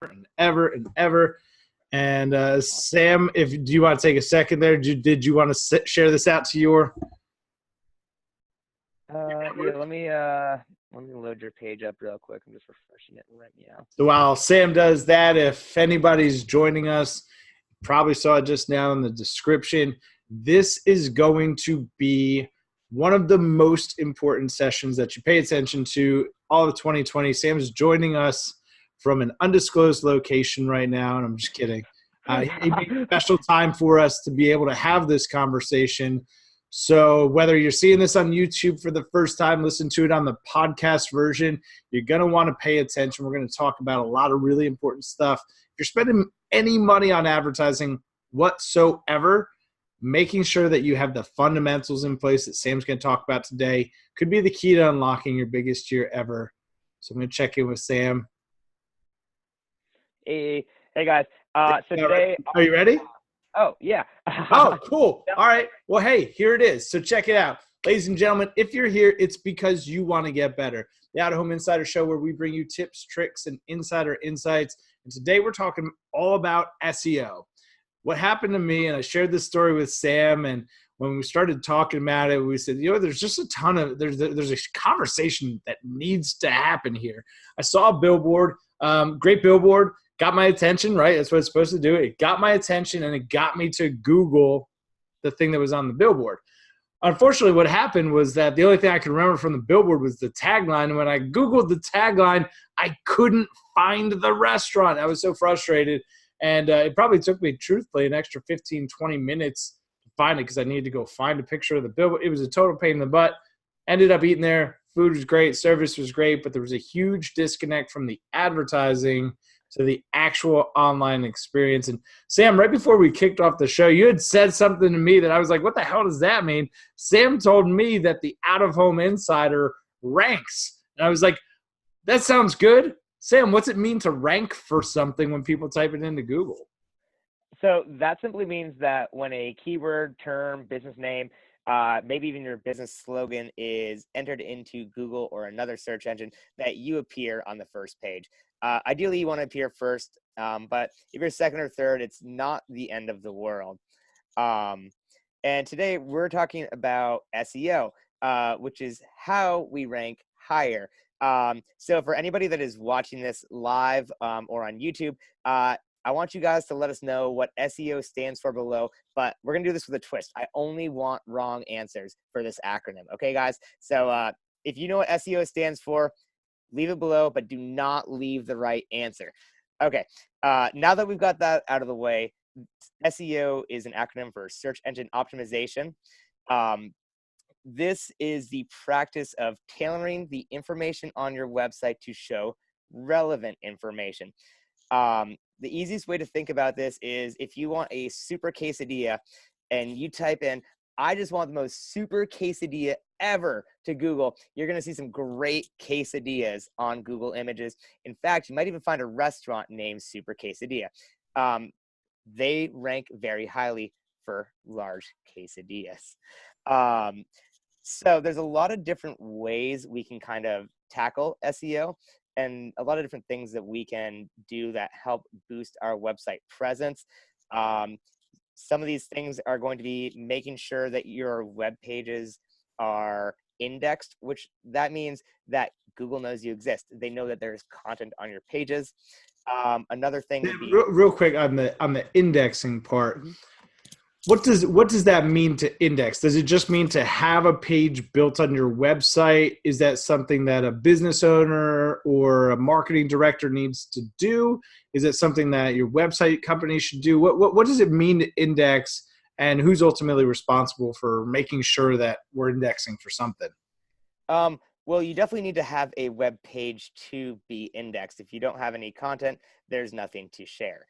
and ever and ever. And Sam, if do you want to take a second there? Did you want to share this out to your? Yeah, let me load your page up real quick. I'm just refreshing it right now. So while Sam does that, if anybody's joining us, probably saw it just now in the description. This is going to be one of the most important sessions that you pay attention to all of 2020. Sam's joining us from an undisclosed location right now, and I'm just kidding. He made special time for us to be able to have this conversation. So whether you're seeing this on YouTube for the first time, listen to it on the podcast version, you're going to want to pay attention. We're going to talk about a lot of really important stuff. If you're spending any money on advertising whatsoever, making sure that you have the fundamentals in place that Sam's going to talk about today could be the key to unlocking your biggest year ever. So I'm going to check in with Sam. Hey guys. So today, are you ready? Oh, yeah. Oh, cool. All right. Well, hey, here it is. So check it out. Ladies and gentlemen, if you're here, it's because you want to get better. The Out of Home Insider Show, where we bring you tips, tricks, and insider insights. And today we're talking all about SEO. What happened to me, and I shared this story with Sam, and when we started talking about it, we said, there's just a ton of, there's a conversation that needs to happen here. I saw a billboard, great billboard, got my attention, right? That's what it's supposed to do. It got my attention, and it got me to Google the thing that was on the billboard. Unfortunately, what happened was that the only thing I could remember from the billboard was the tagline. And when I Googled the tagline, I couldn't find the restaurant. I was so frustrated. And it probably took me, truthfully, an extra 15, 20 minutes to find it because I needed to go find a picture of the billboard. It was a total pain in the butt. Ended up eating there. Food was great. Service was great. But there was a huge disconnect from the advertising to the actual online experience. And Sam, right before we kicked off the show, you had said something to me that I was like, what the hell does that mean? Sam told me that the Out of Home Insider ranks. And I was like, that sounds good. Sam, what's it mean to rank for something when people type it into Google? So that simply means that when a keyword, term, business name, maybe even your business slogan is entered into Google or another search engine, that you appear on the first page. Ideally, you want to appear first, but if you're second or third, it's not the end of the world. And today we're talking about SEO, which is how we rank higher. So for anybody that is watching this live or on YouTube, I want you guys to let us know what SEO stands for below, but we're going to do this with a twist. I only want wrong answers for this acronym. Okay, guys? So if you know what SEO stands for, leave it below, but do not leave the right answer. Okay, now that we've got that out of the way, SEO is an acronym for search engine optimization. This is the practice of tailoring the information on your website to show relevant information. The easiest way to think about this is if you want a super quesadilla and you type in, I just want the most super quesadilla ever to Google, you're going to see some great quesadillas on Google Images. In fact, you might even find a restaurant named Super Quesadilla. They rank very highly for large quesadillas. So there's a lot of different ways we can kind of tackle SEO and a lot of different things that we can do that help boost our website presence. Some of these things are going to be making sure that your web pages are indexed, which that means that Google knows you exist. They know that there's content on your pages. Another thing would be real quick on the indexing part. Mm-hmm. What does that mean to index? Does it just mean to have a page built on your website? Is that something that a business owner or a marketing director needs to do? Is it something that your website company should do? What does it mean to index, and who's ultimately responsible for making sure that we're indexing for something? Well, you definitely need to have a web page to be indexed. If you don't have any content, there's nothing to share.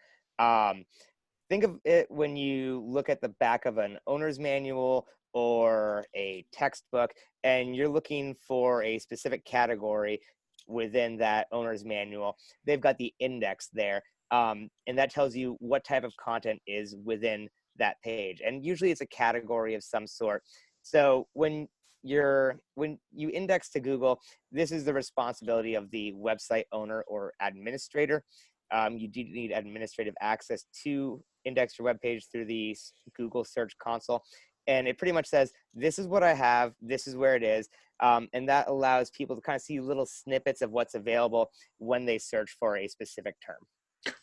Think of it when you look at the back of an owner's manual or a textbook, and you're looking for a specific category within that owner's manual. They've got the index there, and that tells you what type of content is within that page. And usually it's a category of some sort. So when you index to Google, this is the responsibility of the website owner or administrator. you do need administrative access to index your web page through the Google Search Console. And it pretty much says, this is what I have, this is where it is. And that allows people to kind of see little snippets of what's available when they search for a specific term.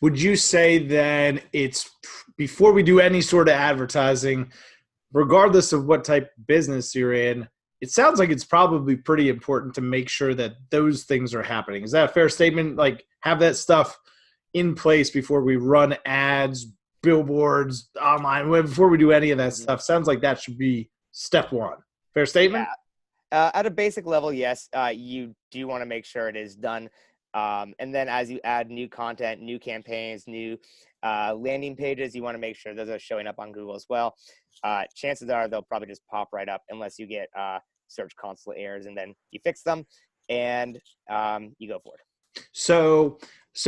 Would you say then it's before we do any sort of advertising, regardless of what type of business you're in, it sounds like it's probably pretty important to make sure that those things are happening. Is that a fair statement? Like, have that stuff in place before we run ads, billboards, online, before we do any of that stuff. Sounds like that should be step one. Fair statement? Yeah. At a basic level, yes, you do want to make sure it is done. And then as you add new content, new campaigns, new landing pages, you want to make sure those are showing up on Google as well. Chances are they'll probably just pop right up unless you get Search Console errors, and then you fix them and you go forward. So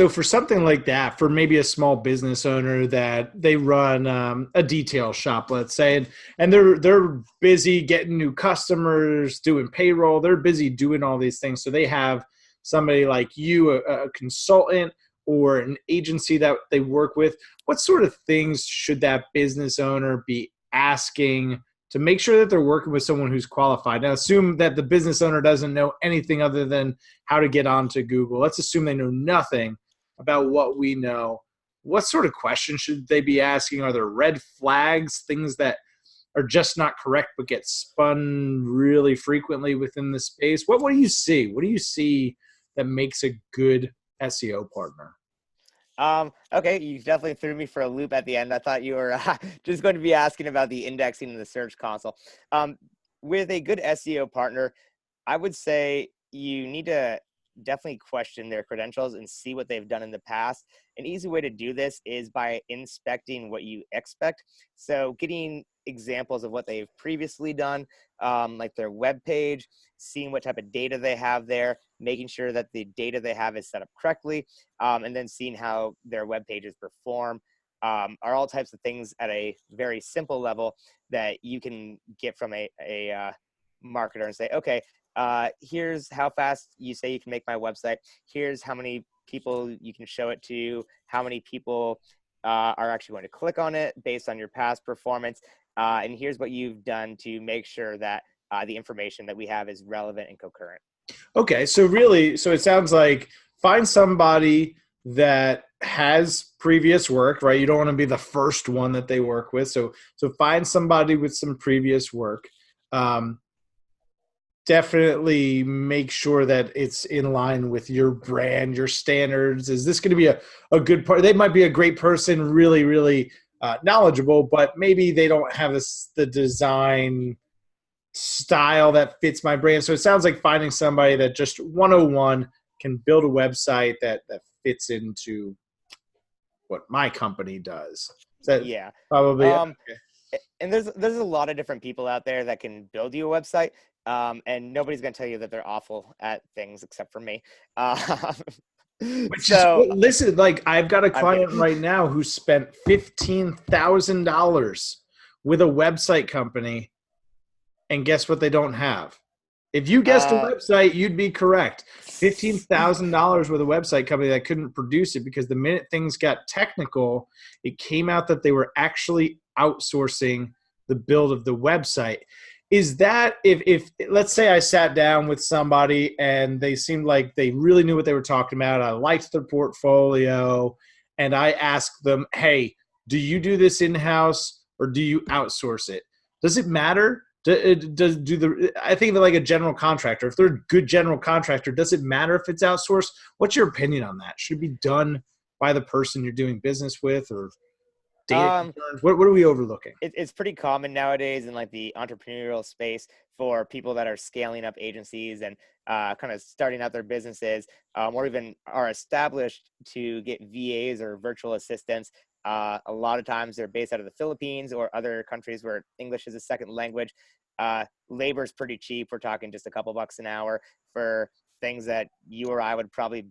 for something like that, for maybe a small business owner that they run a detail shop, let's say, and they're busy getting new customers, doing payroll, they're busy doing all these things. So they have somebody like you, a consultant or an agency that they work with. What sort of things should that business owner be asking to make sure that they're working with someone who's qualified? Now, assume that the business owner doesn't know anything other than how to get onto Google. Let's assume they know nothing about what we know. What sort of questions should they be asking? Are there red flags, things that are just not correct but get spun really frequently within the space? What do you see? What do you see that makes a good SEO partner? Okay, you definitely threw me for a loop at the end. I thought you were just going to be asking about the indexing in the Search Console. With a good SEO partner, I would say you need to definitely question their credentials and see what they've done in the past. An easy way to do this is by inspecting what you expect. So getting examples of what they've previously done, like their web page, seeing what type of data they have there, making sure that the data they have is set up correctly, and then seeing how their web pages perform, are all types of things at a very simple level that you can get from a marketer and say, okay, here's how fast you say you can make my website. Here's how many people you can show it to, how many people are actually going to click on it based on your past performance. And here's what you've done to make sure that the information that we have is relevant and concurrent. Okay, so it sounds like find somebody that has previous work, right? You don't want to be the first one that they work with. So find somebody with some previous work. Definitely make sure that it's in line with your brand, your standards. Is this going to be a good part? They might be a great person, really, really knowledgeable, but maybe they don't have the design style that fits my brand. So it sounds like finding somebody that just 101 can build a website that fits into what my company does. Yeah. Probably. Okay. And there's a lot of different people out there that can build you a website. And nobody's going to tell you that they're awful at things except for me. Listen, like I've got a client right now who spent $15,000 with a website company, and guess what they don't have? If you guessed a website, you'd be correct. $15,000 with a website company that couldn't produce it because the minute things got technical, it came out that they were actually outsourcing the build of the website. Is that if let's say I sat down with somebody and they seemed like they really knew what they were talking about, I liked their portfolio, and I asked them, hey, do you do this in-house or do you outsource it? Does it matter? I think of it like a general contractor. If they're a good general contractor, does it matter if it's outsourced? What's your opinion on that? Should it be done by the person you're doing business with, or data concerns? What are we overlooking? It's pretty common nowadays in like the entrepreneurial space for people that are scaling up agencies and kind of starting out their businesses, or even are established to get VAs or virtual assistants. A lot of times they're based out of the Philippines or other countries where English is a second language. Labor is pretty cheap. We're talking just a couple bucks an hour for things that you or I would probably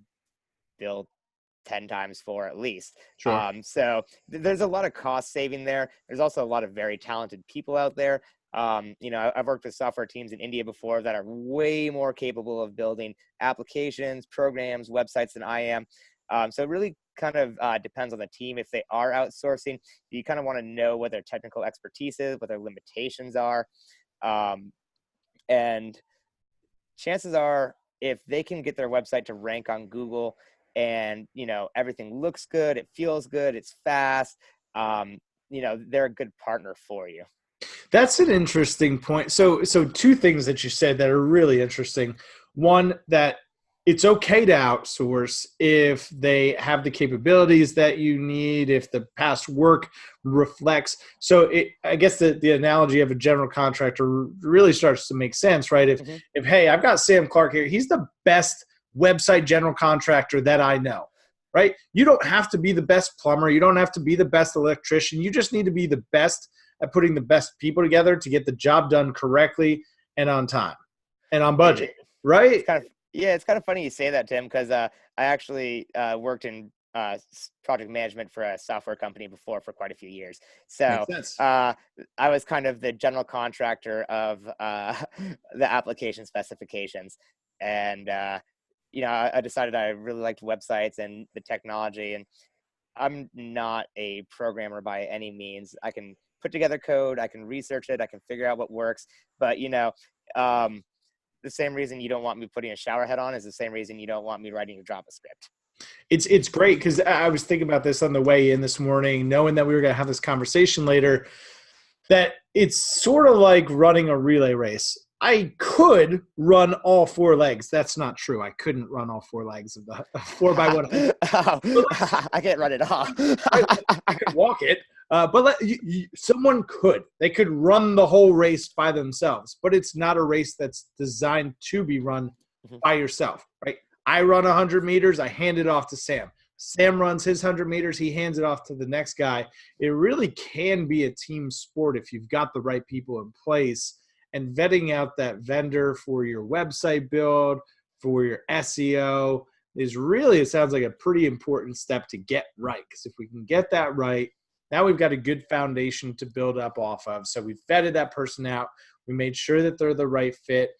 build 10 times for at least. Sure. So there's a lot of cost saving there. There's also a lot of very talented people out there. I've worked with software teams in India before that are way more capable of building applications, programs, websites than I am. So it really kind of depends on the team. If they are outsourcing, you kind of want to know what their technical expertise is, what their limitations are. And chances are, if they can get their website to rank on Google and, everything looks good, it feels good, it's fast, they're a good partner for you. That's an interesting point. So two things that you said that are really interesting. One, that it's okay to outsource if they have the capabilities that you need, if the past work reflects. So I guess the analogy of a general contractor really starts to make sense, right? If hey, I've got Sam Clark here, he's the best website general contractor that I know, right? You don't have to be the best plumber. You don't have to be the best electrician. You just need to be the best at putting the best people together to get the job done correctly and on time and on budget, right? It's kind of funny you say that, Tim, because I actually worked in project management for a software company before for quite a few years. So I was kind of the general contractor of the application specifications. And, I decided I really liked websites and the technology. And I'm not a programmer by any means. I can put together code, I can research it, I can figure out what works. But, the same reason you don't want me putting a shower head on is the same reason you don't want me writing a JavaScript. It's great because I was thinking about this on the way in this morning, knowing that we were going to have this conversation later, that it's sort of like running a relay race. I could run all four legs. That's not true. I couldn't run all four legs of the 4x100. I can't run it off. I could walk it. But someone could. They could run the whole race by themselves, but it's not a race that's designed to be run by yourself, right? I run 100 meters. I hand it off to Sam. Sam runs his 100 meters. He hands it off to the next guy. It really can be a team sport if you've got the right people in place, and vetting out that vendor for your website build, for your SEO is really, it sounds like a pretty important step to get right. Because if we can get that right, now we've got a good foundation to build up off of. So we've vetted that person out. We made sure that they're the right fit.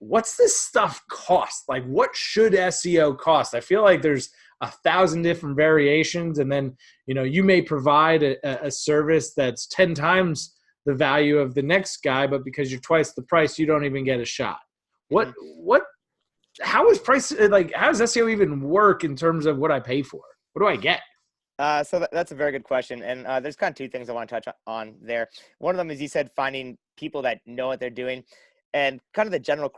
What's this stuff cost? Like, what should SEO cost? I feel like there's 1,000 different variations. And then, you may provide a service that's 10 times the value of the next guy, but because you're twice the price, you don't even get a shot. How is price, like, how does SEO even work in terms of what I pay for? What do I get? So that's a very good question. And there's kind of two things I want to touch on there. One of them is, you said, finding people that know what they're doing. And kind of the general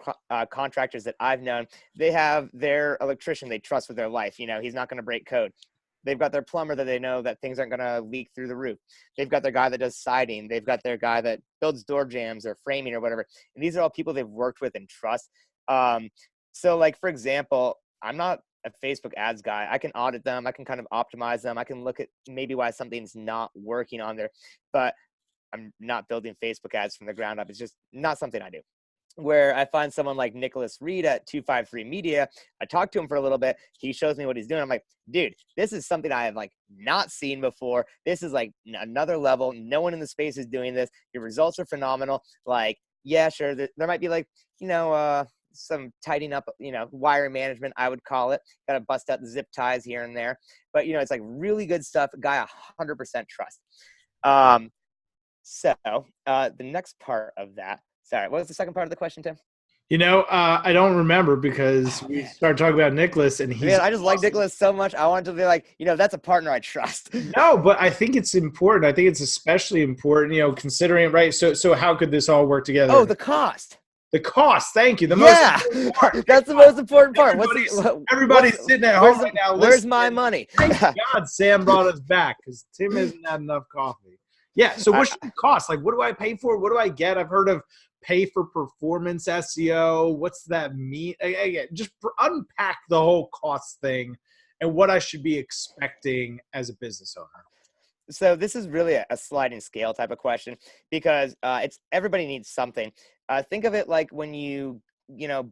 contractors that I've known, they have their electrician they trust with their life. He's not going to break code. They've got their plumber that they know that things aren't going to leak through the roof. They've got their guy that does siding. They've got their guy that builds door jams or framing or whatever. And these are all people they've worked with and trust. So, like, for example, I'm not a Facebook ads guy. I can audit them. I can kind of optimize them. I can look at maybe why something's not working on there. But I'm not building Facebook ads from the ground up. It's just not something I do. Where I find someone like Nicholas Reed at 253 Media, I talk to him for a little bit. He shows me what he's doing. I'm like, dude, this is something I have not seen before. This is another level. No one in the space is doing this. Your results are phenomenal. Yeah, sure. There might be some tidying up, wire management, I would call it. Got to bust out the zip ties here and there. But, it's really good stuff. A guy 100% trust. So the next part of that, sorry, what was the second part of the question, Tim? I don't remember because we started talking about Nicholas and he's I just like Nicholas so much. I wanted to be that's a partner I trust. No, but I think it's important. I think it's especially important, considering, right? So how could this all work together? Oh, the cost. The cost. Thank you. That's the most important part. Everybody's sitting at home right now. Where's my money? Thank God Sam brought us back because Tim hasn't had enough coffee. Yeah. So what should it cost? What do I pay for? What do I get? I've heard of pay for performance SEO. What's that mean? Again, just unpack the whole cost thing and what I should be expecting as a business owner. So this is really a sliding scale type of question because it's everybody needs something. Think of it like when you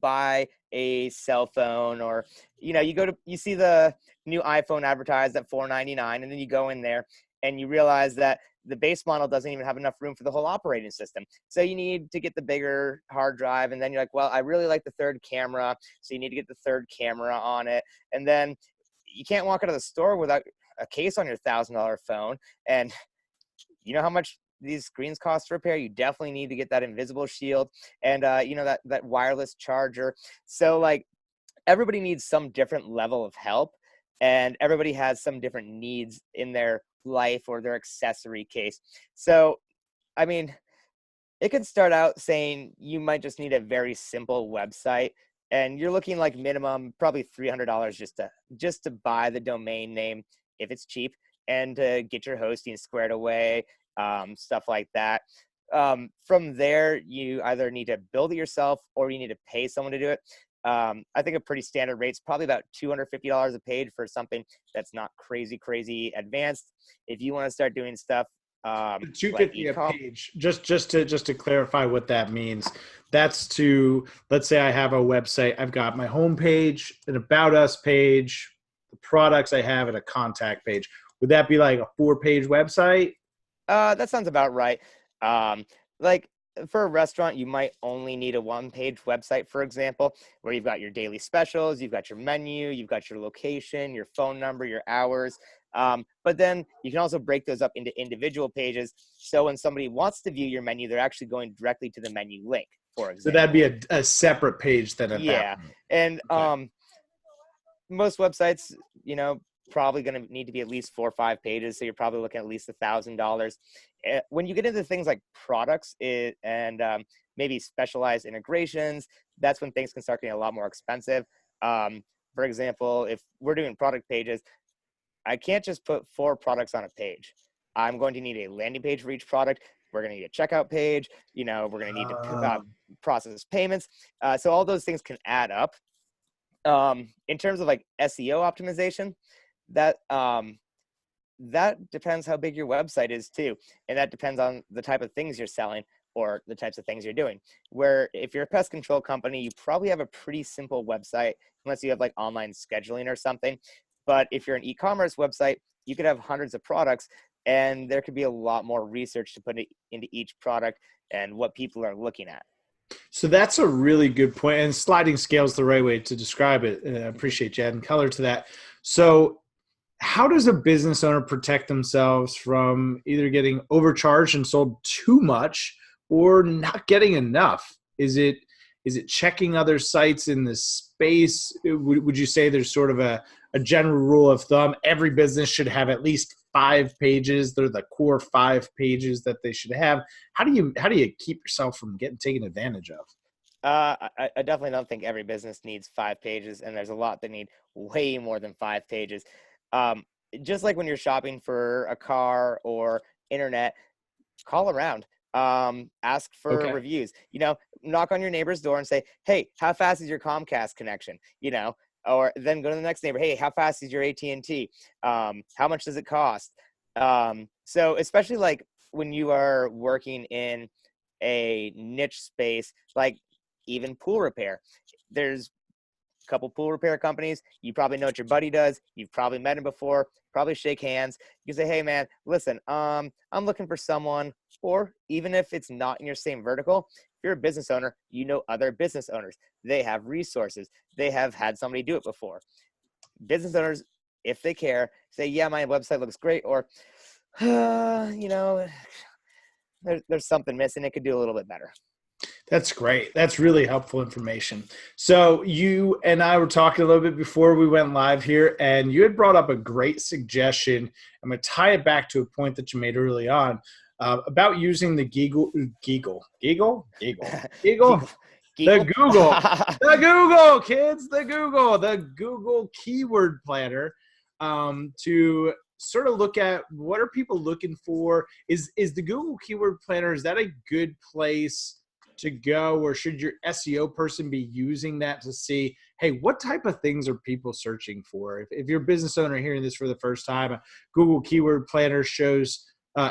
buy a cell phone, or you see the new iPhone advertised at $499, and then you go in there and you realize that the base model doesn't even have enough room for the whole operating system. So you need to get the bigger hard drive, and then you're like, well, I really like the third camera, so you need to get the third camera on it, and then you can't walk out of the store without a case on your $1,000 phone. And you know how much these screens cost to repair? You definitely need to get that invisible shield and, that wireless charger. So like everybody needs some different level of help, and everybody has some different needs in their life or their accessory case. So, I mean, it could start out saying you might just need a very simple website, and you're looking like minimum probably $300 just to buy the domain name if it's cheap, and to get your hosting squared away, stuff like that. From there, you either need to build it yourself or you need to pay someone to do it. I think a pretty standard rate is probably about $250 a page for something that's not crazy advanced. If you want to start doing stuff, $250 a page. Just to clarify what that means. That's to, let's say I have a website. I've got my home page, an about us page, the products I have, and a contact page. Would that be like a 4-page website? That sounds about right. Like for a restaurant, you might only need a 1-page website, for example, where you've got your daily specials, you've got your menu, you've got your location, your phone number, your hours. But then you can also break those up into individual pages. So when somebody wants to view your menu, they're actually going directly to the menu link, for example. So that'd be a separate page then at that point. And most websites, probably going to need to be at least 4 or 5 pages. So you're probably looking at least $1,000. When you get into things like products and maybe specialized integrations, that's when things can start getting a lot more expensive. For example, if we're doing product pages, I can't just put 4 products on a page. I'm going to need a landing page for each product. We're going to need a checkout page. We're going to need to process payments. So all those things can add up. In terms of like SEO optimization, that depends how big your website is too. And that depends on the type of things you're selling or the types of things you're doing. Where if you're a pest control company, you probably have a pretty simple website, unless you have like online scheduling or something. But if you're an e-commerce website, you could have hundreds of products, and there could be a lot more research to put into each product and what people are looking at. So that's a really good point. And sliding scale is the right way to describe it. And I appreciate you adding color to that. So how does a business owner protect themselves from either getting overcharged and sold too much or not getting enough? Is it checking other sites in this space? Would you say there's sort of a general rule of thumb? Every business should have at least 5 pages. They're the core 5 pages that they should have. How do you keep yourself from getting taken advantage of? I definitely don't think every business needs 5 pages, and there's a lot that need way more than 5 pages. Just like when you're shopping for a car or internet, call around. Ask for reviews, knock on your neighbor's door and say, hey, how fast is your Comcast connection? Or then go to the next neighbor. Hey, how fast is your AT&T? How much does it cost? So especially like when you are working in a niche space, like even pool repair, there's a couple pool repair companies. You probably know what your buddy does. You've probably met him before, probably shake hands. You say, hey man, listen, I'm looking for someone, or even if it's not in your same vertical, if you're a business owner, you know other business owners. They have resources. They have had somebody do it before. Business owners, if they care, say, yeah, my website looks great, or, there's something missing. It could do a little bit better. That's great. That's really helpful information. So you and I were talking a little bit before we went live here, and you had brought up a great suggestion. I'm going to tie it back to a point that you made early on about using the Google keyword planner to sort of look at what are people looking for. Is the Google keyword planner, is that a good place to go, or should your SEO person be using that to see, hey, what type of things are people searching for? If you're a business owner hearing this for the first time, Google keyword planner shows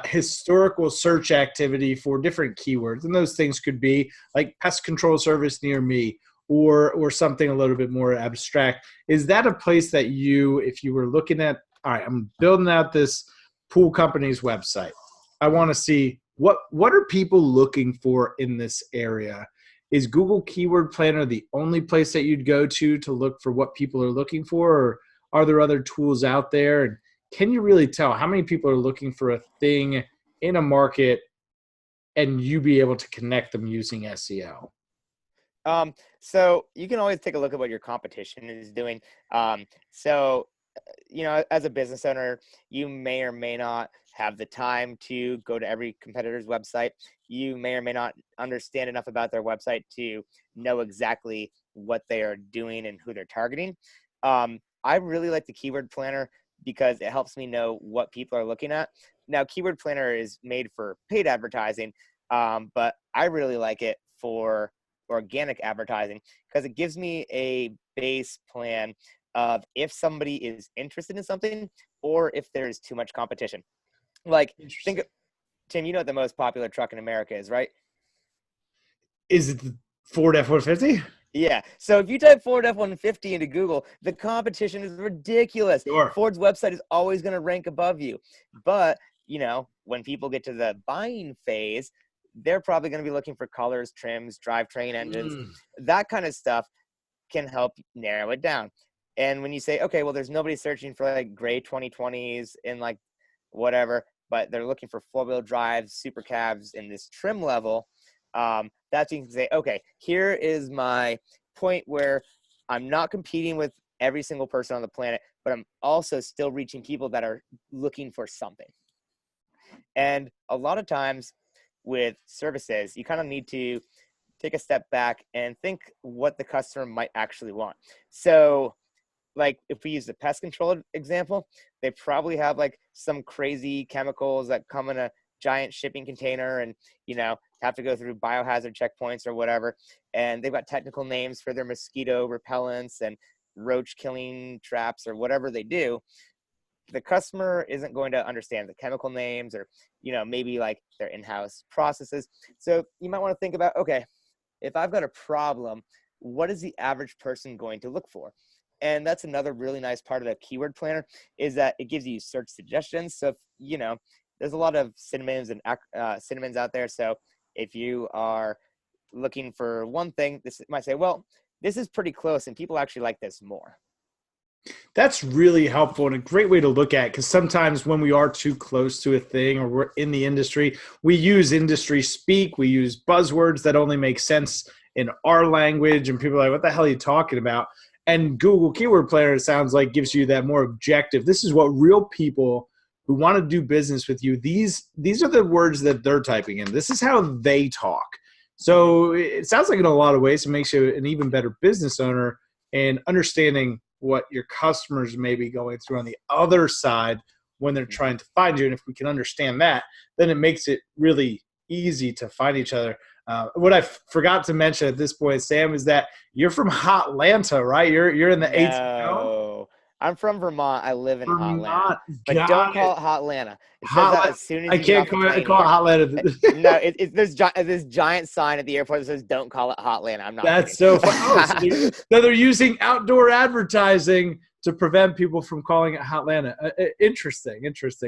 historical search activity for different keywords, and those things could be like pest control service near me, or something a little bit more abstract. Is that a place that if you were looking at, all right, I'm building out this pool company's website, I want to see what are people looking for in this area? Is Google Keyword Planner the only place that you'd go to look for what people are looking for, or Are there other tools out there? And can you really tell how many people are looking for a thing in a market and you be able to connect them using SEO? So you can always take a look at what your competition is doing. So as a business owner, you may or may not have the time to go to every competitor's website. You may or may not understand enough about their website to know exactly what they are doing and who they're targeting. I really like the Keyword Planner because it helps me know what people are looking at. Now, Keyword Planner is made for paid advertising, but I really like it for organic advertising because it gives me a base plan of if somebody is interested in something or if there's too much competition. Like, think, Tim, you know what the most popular truck in America is, right? Is it the Ford F-150? Yeah. So if you type Ford F-150 into Google, the competition is ridiculous. Sure. Ford's website is always going to rank above you. But, when people get to the buying phase, they're probably going to be looking for colors, trims, drivetrain engines, that kind of stuff can help narrow it down. And when you say, okay, well, there's nobody searching for like gray 2020s and like whatever, but they're looking for four-wheel drive super cabs in this trim level, that's when you can say, okay, here is my point where I'm not competing with every single person on the planet, but I'm also still reaching people that are looking for something. And a lot of times with services, you kind of need to take a step back and think what the customer might actually want. So like if we use the pest control example, they probably have like some crazy chemicals that come in a giant shipping container and, have to go through biohazard checkpoints or whatever. And they've got technical names for their mosquito repellents and roach killing traps or whatever they do. The customer isn't going to understand the chemical names or, maybe like their in-house processes. So you might want to think about, okay, if I've got a problem, what is the average person going to look for? And that's another really nice part of the Keyword Planner is that it gives you search suggestions. So, if, there's a lot of synonyms and synonyms out there. So if you are looking for one thing, this might say, well, this is pretty close and people actually like this more. That's really helpful and a great way to look at it because sometimes when we are too close to a thing or we're in the industry, we use industry speak, we use buzzwords that only make sense in our language, and people are like, what the hell are you talking about? And Google Keyword Planner, it sounds like, gives you that more objective. This is what real people who want to do business with you, these are the words that they're typing in. This is how they talk. So it sounds like in a lot of ways it makes you an even better business owner and understanding what your customers may be going through on the other side when they're trying to find you. And if we can understand that, then it makes it really easy to find each other. What I forgot to mention at this point, Sam, is that you're from Hotlanta, right? You're in the No, I'm from Vermont. I live in Hotlanta, but don't Got call it. it Hotlanta. It says that as soon as I you get can't off the train call it Hotlanta. No, there's this giant sign at the airport that says "Don't call it Hotlanta." I'm not That's kidding. so fun. Oh, so they're using outdoor advertising to prevent people from calling it Hotlanta. Interesting.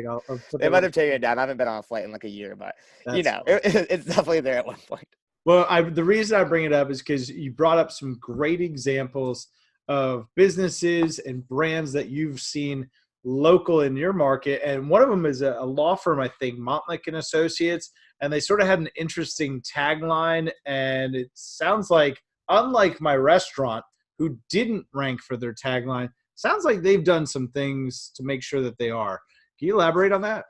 I'll put They might have taken it down. I haven't been on a flight in like a year, but it's definitely there at one point. Well, the reason I bring it up is because you brought up some great examples of businesses and brands that you've seen local in your market. And one of them is a law firm, I think, Montlick and Associates. And they sort of had an interesting tagline. And it sounds like, unlike my restaurant, who didn't rank for their tagline, sounds like they've done some things to make sure that they are. Can you elaborate on that?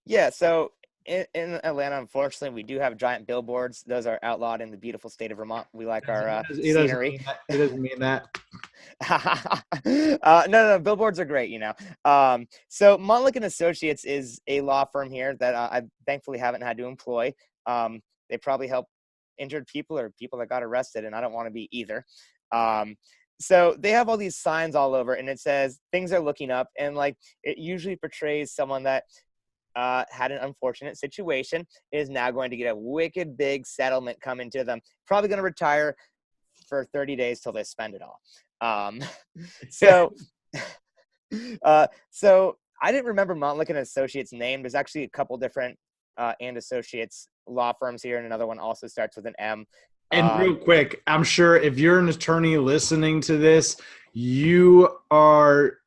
Yeah. So in Atlanta, unfortunately, we do have giant billboards. Those are outlawed in the beautiful state of Vermont. We like our scenery. He doesn't mean that. No, billboards are great, So Montlick and Associates is a law firm here that I thankfully haven't had to employ. They probably help injured people or people that got arrested, and I don't want to be either. So they have all these signs all over, and it says things are looking up, and like it usually portrays someone that had an unfortunate situation, is now going to get a wicked big settlement coming to them. Probably going to retire for 30 days till they spend it all. So I didn't remember Montlick and Associates' name. There's actually a couple different and Associates law firms here, and another one also starts with an M. And real quick, I'm sure if you're an attorney listening to this, you are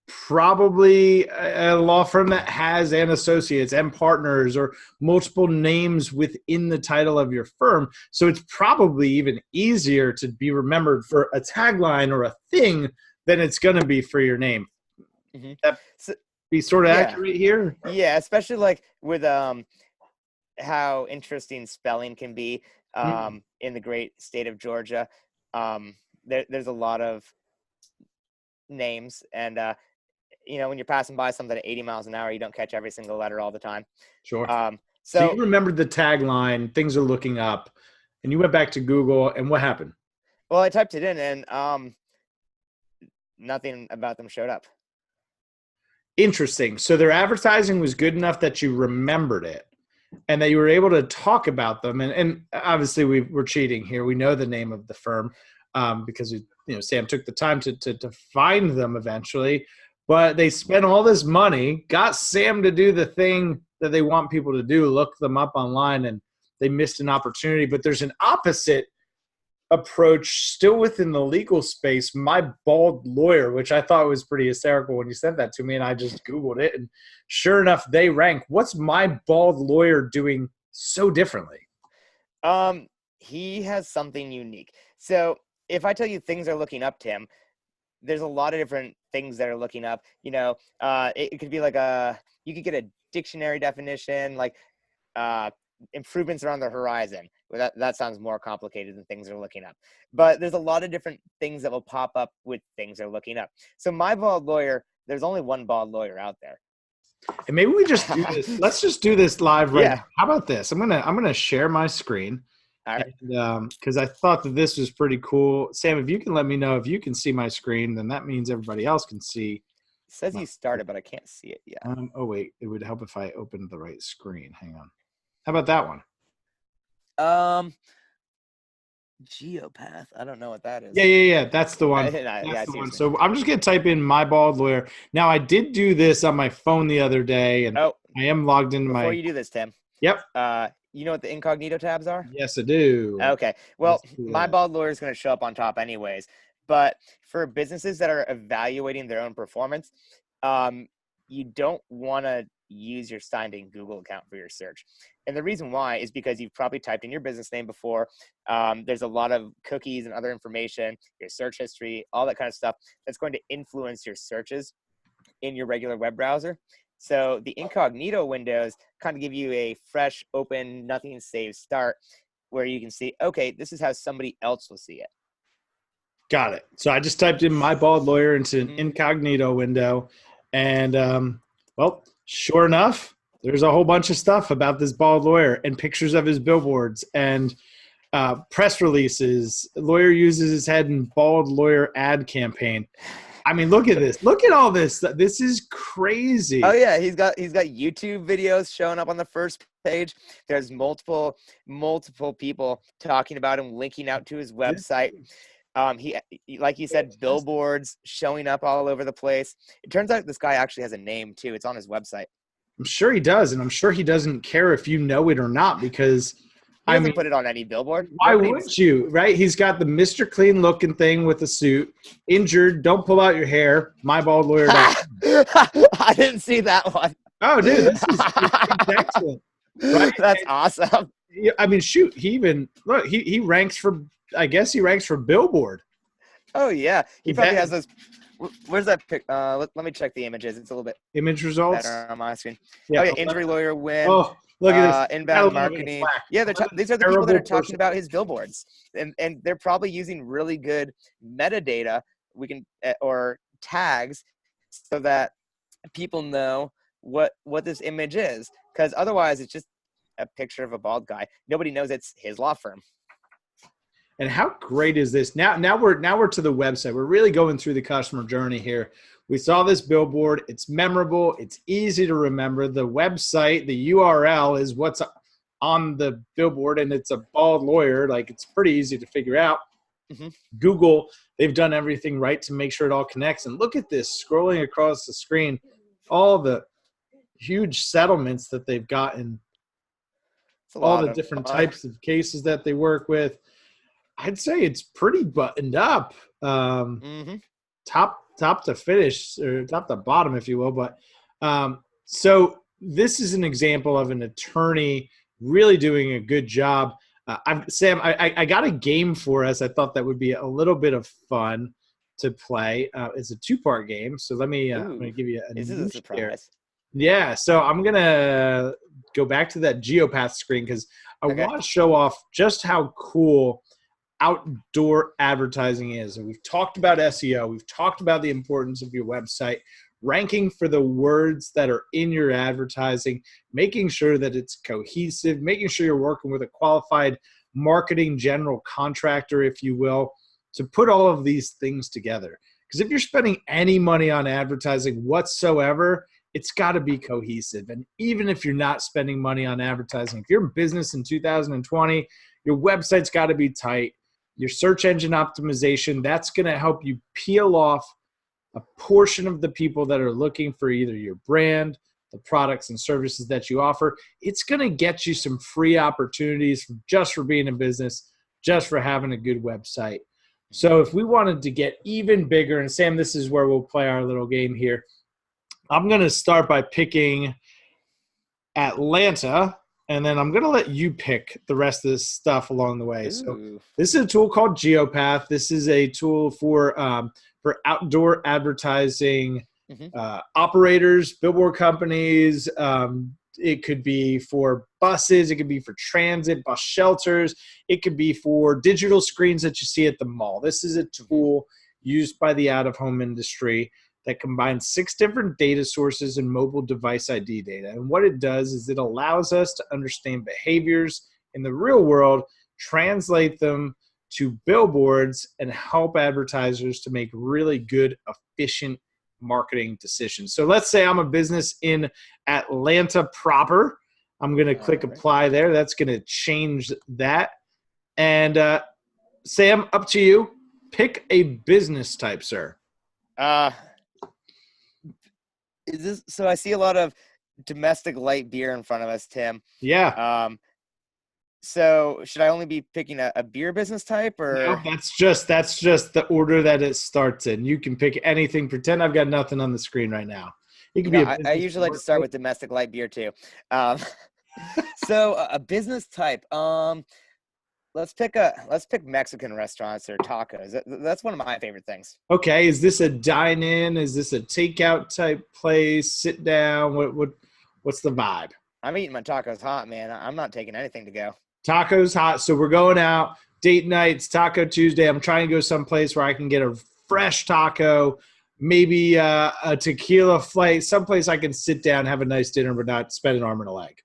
probably a law firm that has and associates and partners or multiple names within the title of your firm. So it's probably even easier to be remembered for a tagline or a thing than it's going to be for your name. Mm-hmm. That be sort of accurate here? Yeah, especially like with how interesting spelling can be in the great state of Georgia. There's a lot of names, and when you're passing by something at 80 miles an hour, you don't catch every single letter all the time. Sure. So you remembered the tagline, things are looking up, and you went back to Google, and what happened? Well, I typed it in, and nothing about them showed up. Interesting. So their advertising was good enough that you remembered it and that you were able to talk about them. And obviously we're cheating here. We know the name of the firm because Sam took the time to find them eventually. But they spent all this money, got Sam to do the thing that they want people to do, look them up online, and they missed an opportunity. But there's an opposite approach still within the legal space. My Bald Lawyer, which I thought was pretty hysterical when you sent that to me, and I just Googled it, and sure enough, they rank. What's My Bald Lawyer doing so differently? He has something unique. So if I tell you things are looking up, Tim, there's a lot of different things that are looking up. It could be like you could get a dictionary definition, like improvements are on the horizon. Well, that sounds more complicated than things are looking up. But there's a lot of different things that will pop up with things are looking up. So My Bald Lawyer, there's only one bald lawyer out there. And maybe we just do this. Let's just do this live right now. How about this? I'm gonna share my screen. All right. Because I thought that this was pretty cool. Sam, if you can let me know if you can see my screen, then that means everybody else can see. It says you started, but I can't see it yet. Oh, wait. It would help if I opened the right screen. Hang on. How about that one? Geopath. I don't know what that is. Yeah. That's the one. That's the one. So I'm just going to type in My Bald Lawyer. Now, I did do this on my phone the other day, and I am logged into Before you do this, Tim. Yep. You know what the incognito tabs are? Yes, I do. Okay. Well, My Bald Lawyer is going to show up on top anyways. But for businesses that are evaluating their own performance, you don't want to use your signed-in Google account for your search. And the reason why is because you've probably typed in your business name before. There's a lot of cookies and other information, your search history, all that kind of stuff that's going to influence your searches in your regular web browser. So the incognito windows kind of give you a fresh, open, nothing saved start where you can see, okay, this is how somebody else will see it. Got it. So I just typed in My Bald Lawyer into an incognito window. And, sure enough, there's a whole bunch of stuff about this bald lawyer and pictures of his billboards and press releases. Lawyer uses his head in bald lawyer ad campaign. I mean, look at this. Look at all this. This is crazy. Oh yeah, he's got YouTube videos showing up on the first page. There's multiple people talking about him, linking out to his website. He, like you said, billboards showing up all over the place. It turns out this guy actually has a name too. It's on his website. I'm sure he does, and I'm sure he doesn't care if you know it or not because he doesn't put it on any billboard. Why would you, right? He's got the Mr. Clean looking thing with the suit. Injured, don't pull out your hair. My Bald Lawyer. I didn't see that one. Oh, dude, this is excellent. Right? That's awesome. I mean, shoot, he ranks for. I guess he ranks for Billboard. Oh yeah, he probably has those. Where's that pic? Let me check the images. It's a little bit image results better on my screen. Yeah. Oh yeah, injury lawyer win. Oh, look at this. Inbound marketing. Yeah, these are the people that are talking about his billboards, and they're probably using really good metadata or tags so that people know what this image is. Because otherwise, it's just a picture of a bald guy. Nobody knows it's his law firm. And how great is this? Now we're to the website. We're really going through the customer journey here. We saw this billboard. It's memorable. It's easy to remember. The website, the URL is what's on the billboard, and it's a bald lawyer. Like, it's pretty easy to figure out. Mm-hmm. Google, they've done everything right to make sure it all connects. And look at this, scrolling across the screen, all the huge settlements that they've gotten, all the different types of cases that they work with. I'd say it's pretty buttoned up. Mm-hmm. Top to finish, or top to bottom, if you will. But so this is an example of an attorney really doing a good job. Sam, I got a game for us. I thought that would be a little bit of fun to play. It's a 2-part game. So I'm going to give you a This is a niche here. surprise. Yeah, so I'm going to go back to that Geopath screen because I want to show off just how cool outdoor advertising is. And we've talked about SEO. We've talked about the importance of your website, ranking for the words that are in your advertising, making sure that it's cohesive, making sure you're working with a qualified marketing general contractor, if you will, to put all of these things together. Because if you're spending any money on advertising whatsoever, it's got to be cohesive. And even if you're not spending money on advertising, if you're in business in 2020, your website's got to be tight. Your search engine optimization, that's going to help you peel off a portion of the people that are looking for either your brand, the products and services that you offer. It's going to get you some free opportunities just for being in business, just for having a good website. So if we wanted to get even bigger, and Sam, this is where we'll play our little game here. I'm going to start by picking Atlanta, and then I'm going to let you pick the rest of this stuff along the way. Ooh. So this is a tool called Geopath. This is a tool for outdoor advertising operators, billboard companies. It could be for buses. It could be for transit, bus shelters. It could be for digital screens that you see at the mall. This is a tool used by the out-of-home industry that combines 6 different data sources and mobile device ID data. And what it does is it allows us to understand behaviors in the real world, translate them to billboards, and help advertisers to make really good, efficient marketing decisions. So let's say I'm a business in Atlanta proper. I'm going to click apply there. That's going to change that. And Sam, up to you. Pick a business type, sir. Is this so? I see a lot of domestic light beer in front of us, Tim. Yeah. So should I only be picking a beer business type, or no, that's just the order that it starts in. You can pick anything. Pretend I've got nothing on the screen right now. It could be. I usually like to start with domestic light beer too. So a business type. Let's pick Mexican restaurants or tacos. That's one of my favorite things. Okay, is this a dine-in? Is this a takeout type place? Sit down? What's the vibe? I'm eating my tacos hot, man. I'm not taking anything to go. Tacos hot. So we're going out, date nights, Taco Tuesday. I'm trying to go someplace where I can get a fresh taco, maybe a tequila flight, someplace I can sit down, have a nice dinner, but not spend an arm and a leg.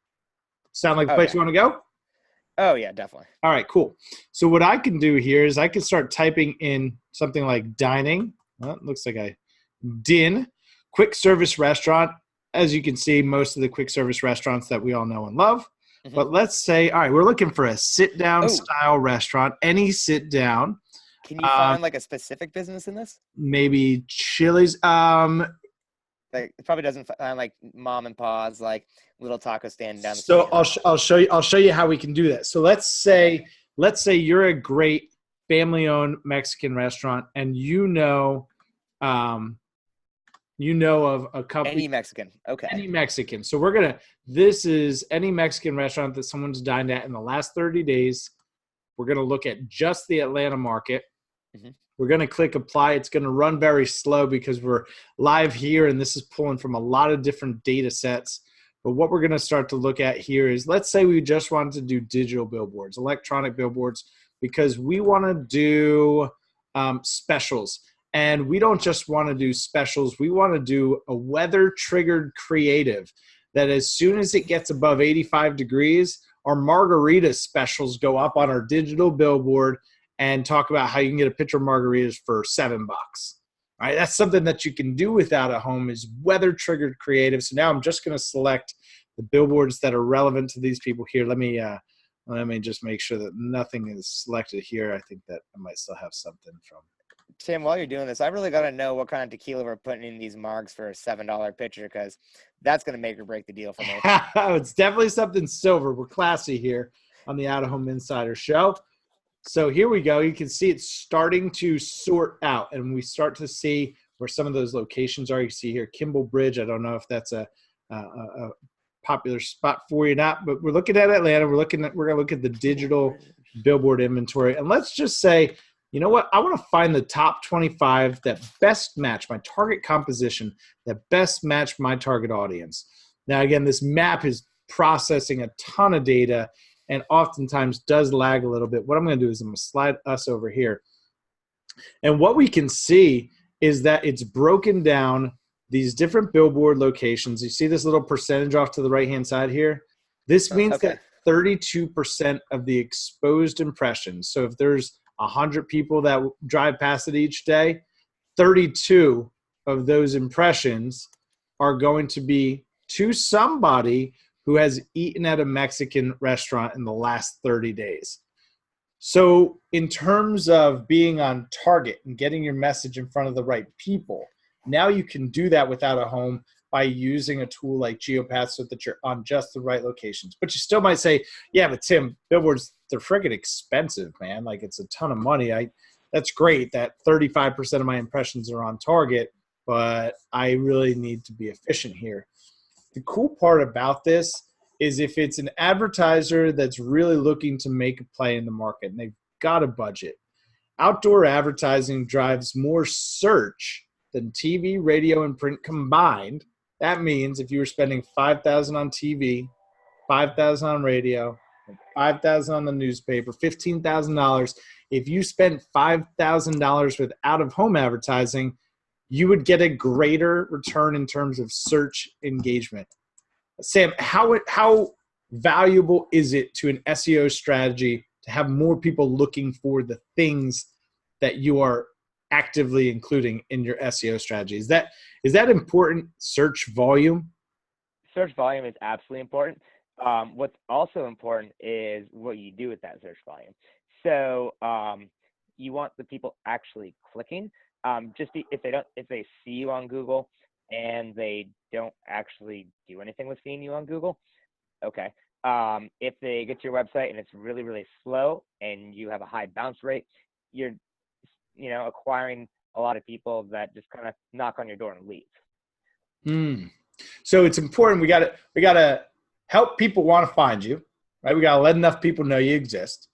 Sound like the place you want to go? Oh, yeah, definitely. All right, cool. So what I can do here is I can start typing in something like dining. Well, it looks like din, quick service restaurant. As you can see, most of the quick service restaurants that we all know and love. Mm-hmm. But let's say, all right, we're looking for a sit-down style restaurant, any sit-down. Can you find like a specific business in this? Maybe Chili's. Like it probably doesn't find like mom and pa's, like little taco stand down the street. So I'll show you how we can do that. So let's say you're a great family-owned Mexican restaurant, and you know of a company. Any Mexican. Okay. Any Mexican. So this is any Mexican restaurant that someone's dined at in the last 30 days. We're going to look at just the Atlanta market. Mm-hmm. We're going to click apply. It's going to run very slow because we're live here, and this is pulling from a lot of different data sets. But what we're going to start to look at here is, let's say we just wanted to do digital billboards, electronic billboards, because we want to do specials. And we don't just want to do specials. We want to do a weather-triggered creative that as soon as it gets above 85 degrees, our margarita specials go up on our digital billboard and talk about how you can get a pitcher of margaritas for $7. All right, that's something that you can do without a home is weather-triggered creative. So now I'm just going to select the billboards that are relevant to these people here. Let me just make sure that nothing is selected here. I think that I might still have something from. Tim, while you're doing this, I really got to know what kind of tequila we're putting in these margs for a $7 pitcher, because that's going to make or break the deal for me. It's definitely something silver. We're classy here on the Out of Home Insider Show. So here we go. You can see it's starting to sort out, and we start to see where some of those locations are. You see here, Kimball Bridge. I don't know if that's a popular spot for you or not, but we're looking at Atlanta. We're going to look at the digital billboard inventory, and let's just say, you know what? I want to find the top 25 that best match my target composition, that best match my target audience. Now, again, this map is processing a ton of data and oftentimes does lag a little bit. What I'm going to do is I'm going to slide us over here. And what we can see is that it's broken down these different billboard locations. You see this little percentage off to the right-hand side here? This means that 32% of the exposed impressions. So if there's 100 people that drive past it each day, 32 of those impressions are going to be to somebody who has eaten at a Mexican restaurant in the last 30 days. So in terms of being on target and getting your message in front of the right people, now you can do that without a home by using a tool like Geopath so that you're on just the right locations. But you still might say, yeah, but Tim, billboards, they're freaking expensive, man. Like, it's a ton of money. That's great that 35% of my impressions are on target, but I really need to be efficient here. The cool part about this is if it's an advertiser that's really looking to make a play in the market and they've got a budget, outdoor advertising drives more search than TV, radio, and print combined. That means if you were spending $5,000 on TV, $5,000 on radio, $5,000 on the newspaper, $15,000, if you spent $5,000 with out-of-home advertising, you would get a greater return in terms of search engagement. Sam, how valuable is it to an SEO strategy to have more people looking for the things that you are actively including in your SEO strategy? Is that important, search volume? Search volume is absolutely important. What's also important is what you do with that search volume. So you want the people actually clicking. If they see you on Google and they don't actually do anything with seeing you on Google, okay. If they get to your website and it's really, really slow and you have a high bounce rate, you're acquiring a lot of people that just kind of knock on your door and leave. So it's important. We gotta help people want to find you, right? We gotta let enough people know you exist.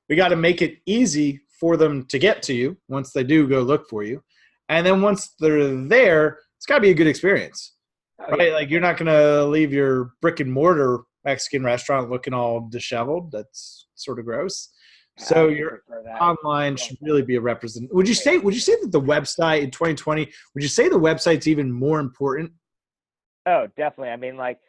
We gotta make it easy for them to get to you once they do go look for you. And then once they're there, it's gotta be a good experience, right? Like, you're not gonna leave your brick and mortar Mexican restaurant looking all disheveled. That's sort of gross. So your online should really be a represent. Would you say that the website in 2020, would you say the website's even more important? Oh, definitely. I mean, like,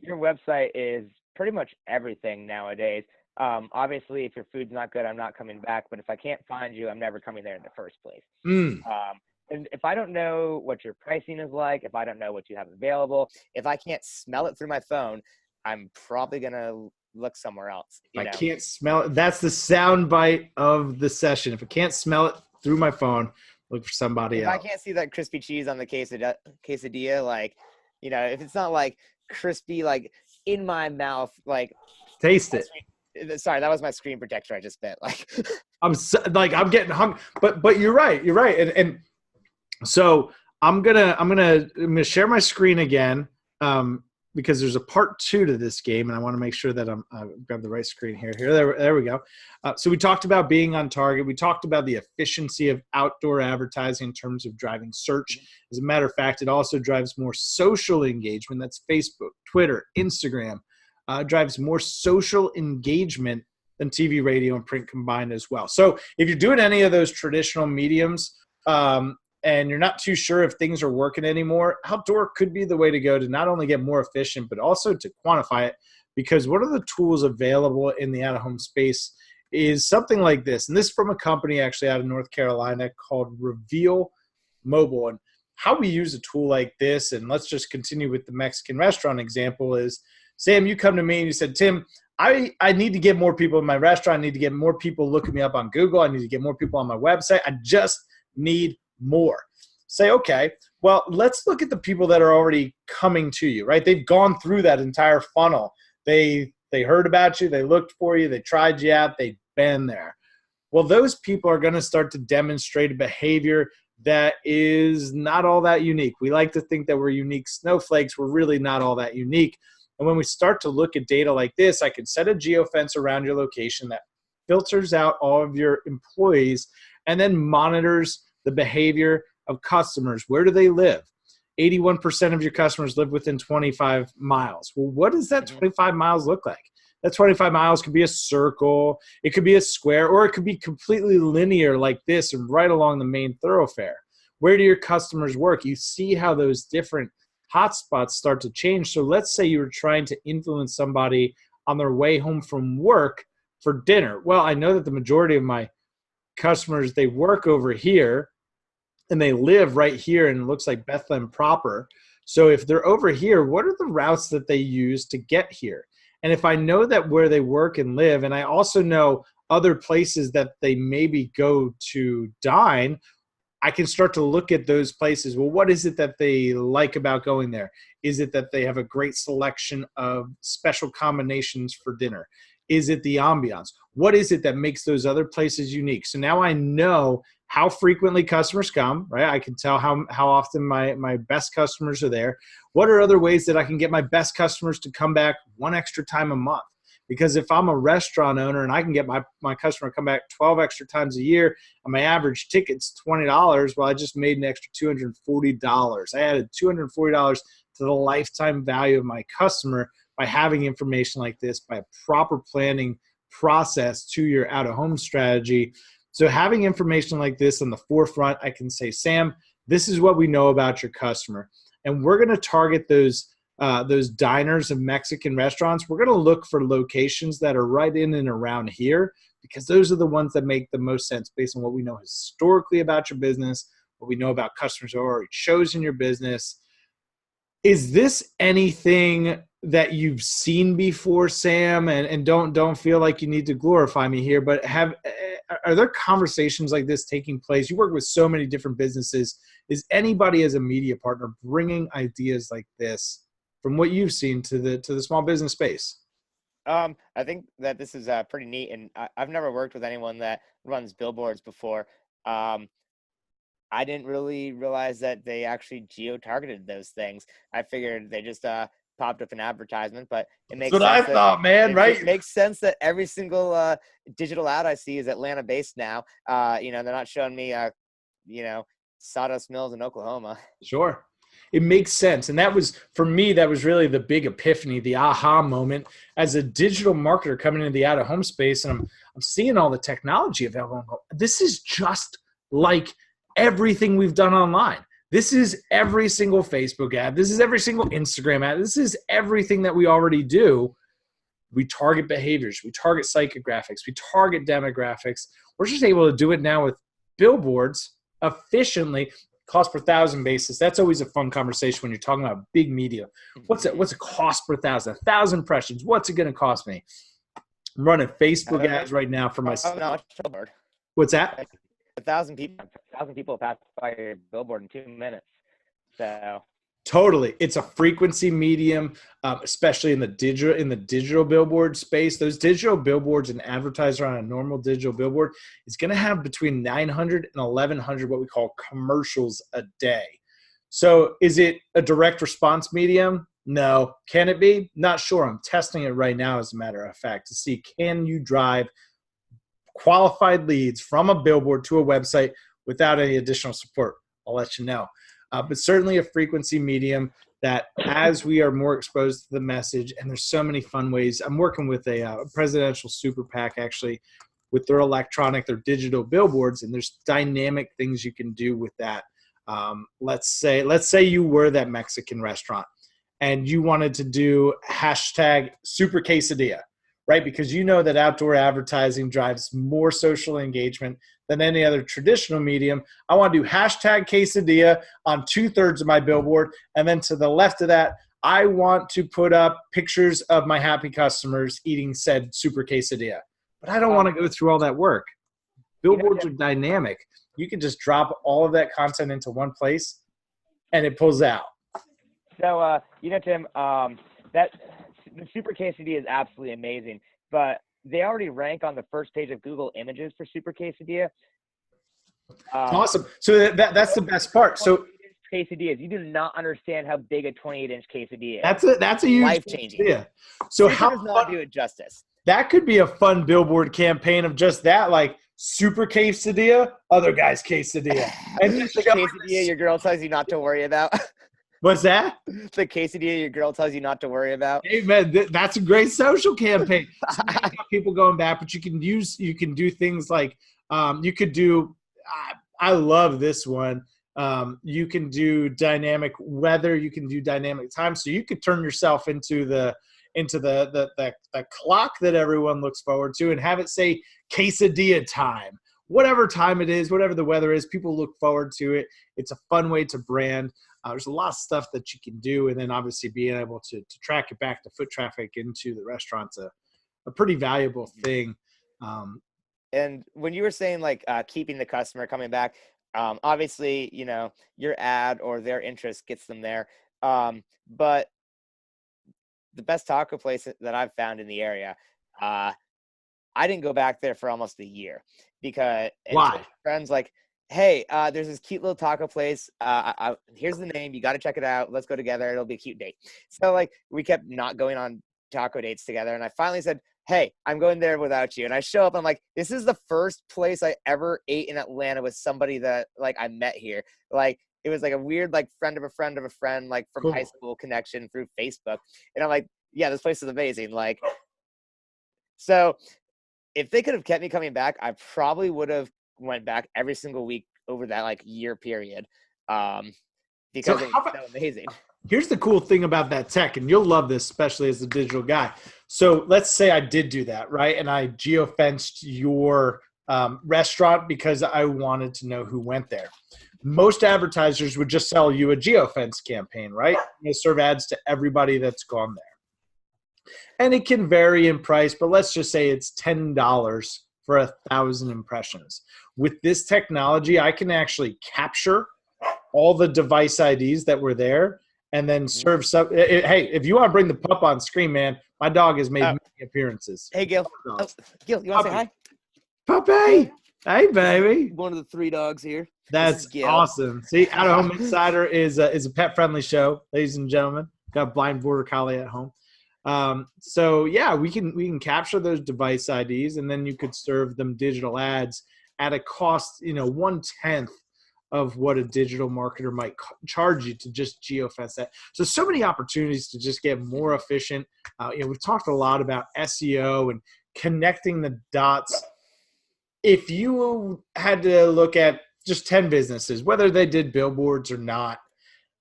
your website is pretty much everything nowadays. Obviously, if your food's not good, I'm not coming back. But if I can't find you, I'm never coming there in the first place. And if I don't know what your pricing is like, if I don't know what you have available, if I can't smell it through my phone, I'm probably going to look somewhere else. I can't smell it. That's the sound bite of the session. If I can't smell it through my phone, look for somebody else. If I can't see that crispy cheese on the quesadilla, like, if it's not like crispy, like in my mouth, like, taste it. Sorry, that was my screen protector I just spit. Like, I'm getting hungry, but you're right. And so I'm gonna share my screen again. Because there's a part 2 to this game, and I want to make sure that I've got the right screen here. There we go. So we talked about being on target. We talked about the efficiency of outdoor advertising in terms of driving search. As a matter of fact, it also drives more social engagement. That's Facebook, Twitter, Instagram. Drives more social engagement than TV, radio, and print combined as well. So if you're doing any of those traditional mediums, and you're not too sure if things are working anymore, outdoor could be the way to go to not only get more efficient, but also to quantify it. Because one of the tools available in the out-of-home space is something like this. And this is from a company actually out of North Carolina called Reveal Mobile. And how we use a tool like this, and let's just continue with the Mexican restaurant example, is, Sam, you come to me and you said, Tim, I need to get more people in my restaurant. I need to get more people looking me up on Google. I need to get more people on my website. I just need more. Say, okay, well, let's look at the people that are already coming to you, right? They've gone through that entire funnel. They heard about you, they looked for you, they tried you out, they've been there. Well, those people are going to start to demonstrate a behavior that is not all that unique. We like to think that we're unique snowflakes. We're really not all that unique. And when we start to look at data like this, I can set a geofence around your location that filters out all of your employees and then monitors the behavior of customers. Where do they live? 81% of your customers live within 25 miles. Well, what does that 25 miles look like? That 25 miles could be a circle, it could be a square, or it could be completely linear like this and right along the main thoroughfare. Where do your customers work? You see how those different hotspots start to change. So let's say you were trying to influence somebody on their way home from work for dinner. Well, I know that the majority of my customers, they work over here and they live right here, and it looks like Bethlehem proper. So if they're over here, what are the routes that they use to get here? And if I know that where they work and live, and I also know other places that they maybe go to dine, I can start to look at those places. Well, what is it that they like about going there? Is it that they have a great selection of special combinations for dinner? Is it the ambiance? What is it that makes those other places unique? So now I know how frequently customers come, right? I can tell how often my best customers are there. What are other ways that I can get my best customers to come back one extra time a month? Because if I'm a restaurant owner and I can get my customer to come back 12 extra times a year and my average ticket's $20, well, I just made an extra $240. I added $240 to the lifetime value of my customer by having information like this, by a proper planning process to your out-of-home strategy. So having information like this on the forefront, I can say, Sam, this is what we know about your customer. And we're going to target those diners and Mexican restaurants. We're going to look for locations that are right in and around here, because those are the ones that make the most sense based on what we know historically about your business, what we know about customers who are already chosen your business. Is this anything that you've seen before, Sam? And don't feel like you need to glorify me here, but are there conversations like this taking place? You work with so many different businesses. Is anybody as a media partner bringing ideas like this from what you've seen to the small business space? I think that this is pretty neat, and I've never worked with anyone that runs billboards before. I didn't really realize that they actually geo-targeted those things. I figured they just popped up an advertisement, but it makes That's what I sense thought, man, right? It makes sense that every single digital ad I see is Atlanta-based now. They're not showing me, sawdust mills in Oklahoma. Sure. It makes sense. And that was, for me, that was really the big epiphany, the aha moment as a digital marketer coming into the out-of-home space. And I'm seeing all the technology available. This is just like everything we've done online. This is every single Facebook ad. This is every single Instagram ad. This is everything that we already do. We target behaviors. We target psychographics. We target demographics. We're just able to do it now with billboards efficiently, cost per thousand basis. That's always a fun conversation when you're talking about big media. What's a cost per thousand? 1,000 impressions. What's it going to cost me? I'm running Facebook ads right now for my. What's that? 1,000 people pass by your billboard in 2 minutes. So totally, it's a frequency medium, especially in the digital billboard space. Those digital billboards and advertiser on a normal digital billboard is going to have between 900 and 1,100 what we call commercials a day. So, is it a direct response medium? No. Can it be? Not sure. I'm testing it right now, as a matter of fact, to see, can you drive qualified leads from a billboard to a website without any additional support? I'll let you know. But certainly a frequency medium that, as we are more exposed to the message, and there's so many fun ways. I'm working with a presidential super PAC actually with their digital billboards, and there's dynamic things you can do with that. Let's say you were that Mexican restaurant and you wanted to do hashtag super quesadilla, right? Because you know that outdoor advertising drives more social engagement than any other traditional medium. I want to do hashtag quesadilla on 2/3 of my billboard. And then to the left of that, I want to put up pictures of my happy customers eating said super quesadilla. But I don't want to go through all that work. Billboards are dynamic. You can just drop all of that content into one place and it pulls out. So, Tim, that the super quesadilla is absolutely amazing. But they already rank on the first page of Google Images for Super Quesadilla. Awesome. So that's the best part. So quesadillas, you do not understand how big a 28-inch quesadilla is. That's a huge life-changing. idea. So how does not do it justice? That could be a fun billboard campaign of just that, like Super Quesadilla, other guy's quesadilla. And the quesadilla your girl tells you not to worry about. What's that? The quesadilla your girl tells you not to worry about. Hey man, that's a great social campaign. People going back, but you can do things like you could do. I love this one. You can do dynamic weather. You can do dynamic time. So you could turn yourself into the clock that everyone looks forward to and have it say quesadilla time. Whatever time it is, whatever the weather is, people look forward to it. It's a fun way to brand. There's a lot of stuff that you can do. And then obviously being able to track it back to foot traffic into the restaurant's a pretty valuable thing. And when you were saying like keeping the customer coming back, obviously, your ad or their interest gets them there. But the best taco place that I've found in the area, I didn't go back there for almost a year because friends like, hey, there's this cute little taco place. Here's the name. You got to check it out. Let's go together. It'll be a cute date. So like we kept not going on taco dates together. And I finally said, hey, I'm going there without you. And I show up. I'm like, this is the first place I ever ate in Atlanta with somebody that like I met here. Like it was like a weird like friend of a friend of a friend, like from high school connection through Facebook. And I'm like, yeah, this place is amazing. Like, so if they could have kept me coming back, I probably would have went back every single week over that like year period. Because it was so amazing. Here's the cool thing about that tech, and you'll love this, especially as a digital guy. So let's say I did do that, right? And I geofenced your restaurant because I wanted to know who went there. Most advertisers would just sell you a geofence campaign, right? They serve ads to everybody that's gone there. And it can vary in price, but let's just say it's $10 for 1,000 impressions. With this technology, I can actually capture all the device IDs that were there and then serve some. Hey, if you want to bring the pup on screen, man, my dog has made many appearances. Hey, Gil. Gil, you want to say hi? Puppy. Hey, baby. One of the 3 dogs here. That's awesome. See, Out of Home Insider is a pet-friendly show, ladies and gentlemen. Got a blind border collie at home. So yeah, we can capture those device IDs and then you could serve them digital ads at a cost, 1/10 of what a digital marketer might charge you to just geofence that. So many opportunities to just get more efficient. We've talked a lot about SEO and connecting the dots. If you had to look at just 10 businesses, whether they did billboards or not,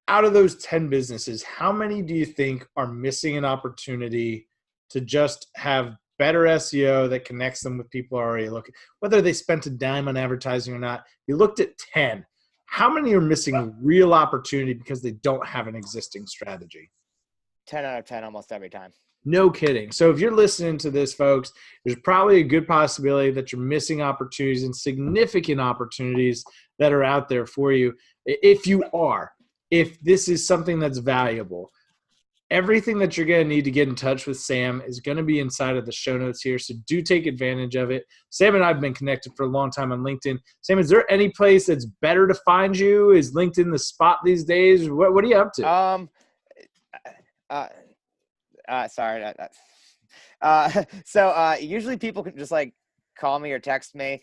out of those 10 businesses, how many do you think are missing an opportunity to just have better SEO that connects them with people already looking, whether they spent a dime on advertising or not? You looked at 10. How many are missing a real opportunity because they don't have an existing strategy? 10 out of 10 almost every time. No kidding. So if you're listening to this, folks, there's probably a good possibility that you're missing opportunities and significant opportunities that are out there for you. If this is something that's valuable, everything that you're going to need to get in touch with Sam is going to be inside of the show notes here. So do take advantage of it. Sam and I have been connected for a long time on LinkedIn. Sam, is there any place that's better to find you? Is LinkedIn the spot these days? What are you up to? Sorry. So usually people can just like call me or text me.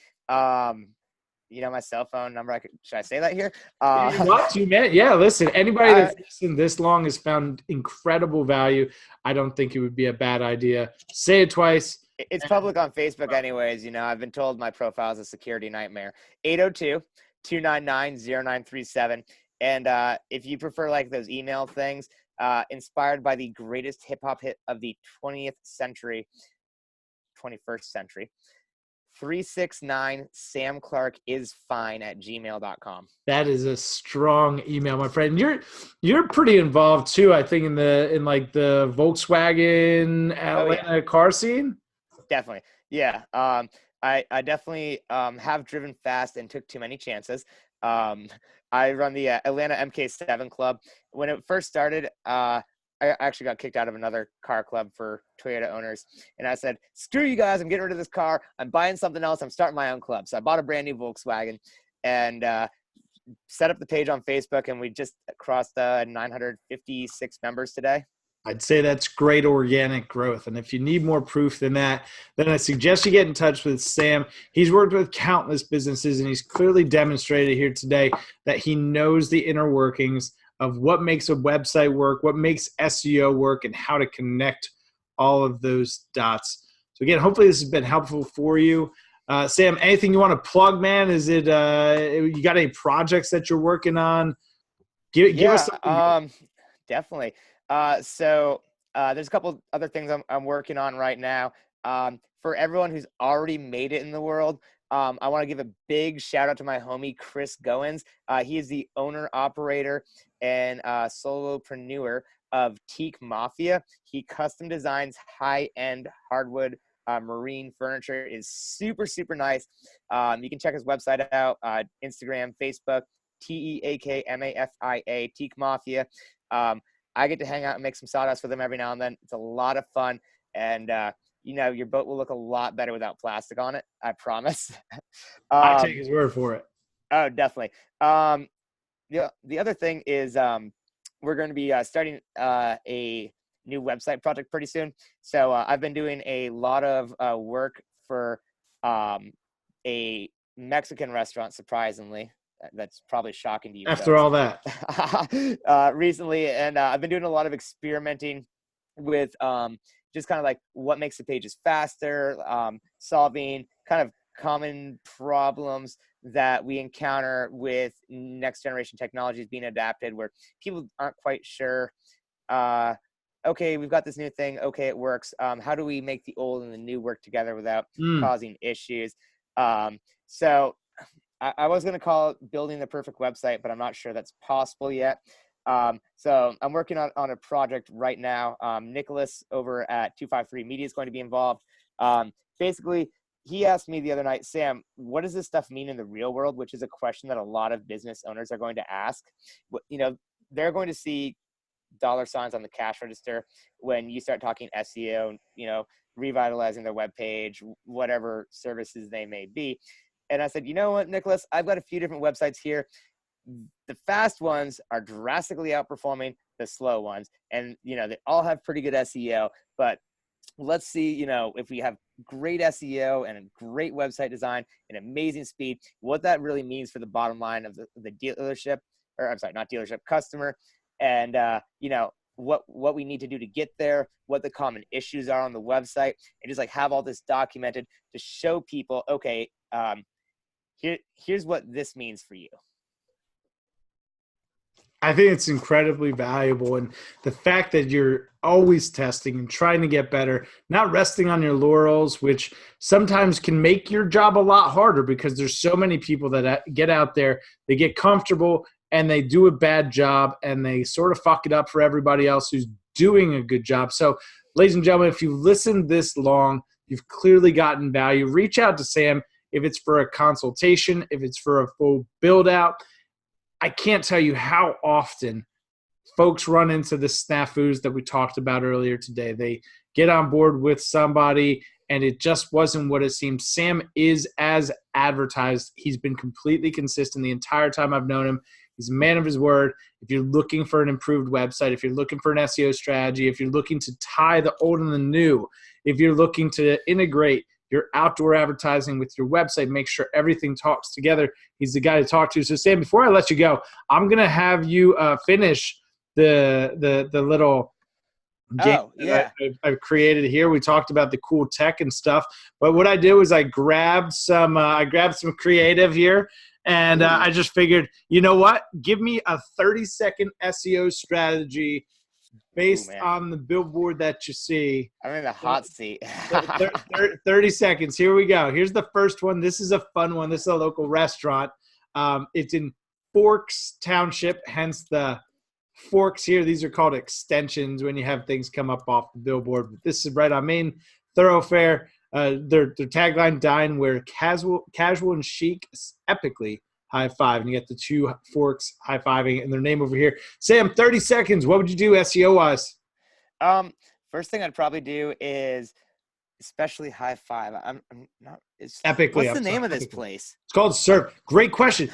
My cell phone number. Should I say that here? Yeah, listen, anybody that's listened this long has found incredible value. I don't think it would be a bad idea. Say it twice. It's public on Facebook anyways. I've been told my profile is a security nightmare. 802-299-0937. And if you prefer like those email things, inspired by the greatest hip-hop hit of the 21st century, 369 Sam Clark is fine at gmail.com. That is a strong email, my friend. You're pretty involved too, I think, in the Volkswagen Atlanta car scene. Definitely. Yeah. I definitely have driven fast and took too many chances. I run the Atlanta MK7 Club. When it first started, I I actually got kicked out of another car club for Toyota owners. And I said, screw you guys. I'm getting rid of this car. I'm buying something else. I'm starting my own club. So I bought a brand new Volkswagen and set up the page on Facebook. And we just crossed 956 members today. I'd say that's great organic growth. And if you need more proof than that, then I suggest you get in touch with Sam. He's worked with countless businesses, and he's clearly demonstrated here today that he knows the inner workings of what makes a website work, what makes SEO work, and how to connect all of those dots. So again, hopefully this has been helpful for you. Sam, anything you want to plug, man? Is it you got any projects that you're working on? Give us something. Definitely. So there's a couple other things I'm working on right now. For everyone who's already made it in the world, I want to give a big shout out to my homie, Chris Goins. He is the owner, operator, and solopreneur of Teak Mafia. He custom designs high-end hardwood marine furniture. It is super, super nice. You can check his website out, Instagram, Facebook, TEAKMAFIA, Teak Mafia. I get to hang out and make some sawdust with him every now and then. It's a lot of fun. And, your boat will look a lot better without plastic on it. I promise. I take his word for it. Oh, definitely. The other thing is we're going to be starting a new website project pretty soon. So I've been doing a lot of work for a Mexican restaurant, surprisingly. That's probably shocking to you. After all that. Recently, and I've been doing a lot of experimenting with just kind of like what makes the pages faster, solving kind of common problems that we encounter with next generation technologies being adapted, where people aren't quite sure, okay, we've got this new thing, okay, it works. How do we make the old and the new work together without causing issues? So I was going to call it building the perfect website, but I'm not sure that's possible yet. So I'm working on a project right now. Nicholas over at 253 Media is going to be involved. Basically, he asked me the other night, Sam, what does this stuff mean in the real world? Which is a question that a lot of business owners are going to ask. They're going to see dollar signs on the cash register when you start talking SEO, revitalizing their webpage, whatever services they may be. And I said, you know what, Nicholas, I've got a few different websites here. The fast ones are drastically outperforming the slow ones. And, they all have pretty good SEO, but let's see, if we have great SEO and a great website design and amazing speed, what that really means for the bottom line of the dealership, or I'm sorry, not dealership, customer. And, what we need to do to get there, what the common issues are on the website, and just like have all this documented to show people, okay, here's what this means for you. I think it's incredibly valuable. And the fact that you're always testing and trying to get better, not resting on your laurels, which sometimes can make your job a lot harder because there's so many people that get out there, they get comfortable and they do a bad job and they sort of fuck it up for everybody else who's doing a good job. So, ladies and gentlemen, if you've listened this long, you've clearly gotten value. Reach out to Sam if it's for a consultation, if it's for a full build out. I can't tell you how often folks run into the snafus that we talked about earlier today. They get on board with somebody and it just wasn't what it seemed. Sam is as advertised. He's been completely consistent the entire time I've known him. He's a man of his word. If you're looking for an improved website, if you're looking for an SEO strategy, if you're looking to tie the old and the new, if you're looking to integrate your outdoor advertising with your website, make sure everything talks together, he's the guy to talk to. So, Sam, before I let you go, I'm going to have you finish the little game that I've created here. We talked about the cool tech and stuff, but what I did was I grabbed some creative here. And I just figured, you know what? Give me a 30-second SEO strategy based on the billboard that you see. I'm in the hot seat. 30 seconds. Here we go. Here's the first one. This is a fun one. This is a local restaurant. It's in Forks Township, hence the forks here. These are called extensions when you have things come up off the billboard. But this is right on Main Thoroughfare. Their tagline, dine where casual and chic epically high five. And you get the two forks high fiving and their name over here. Sam, 30 seconds. What would you do SEO wise? First thing I'd probably do is especially high five. I'm not. Epically, What's the I'm name sorry. of this Epically. place? It's called Serve. Great question.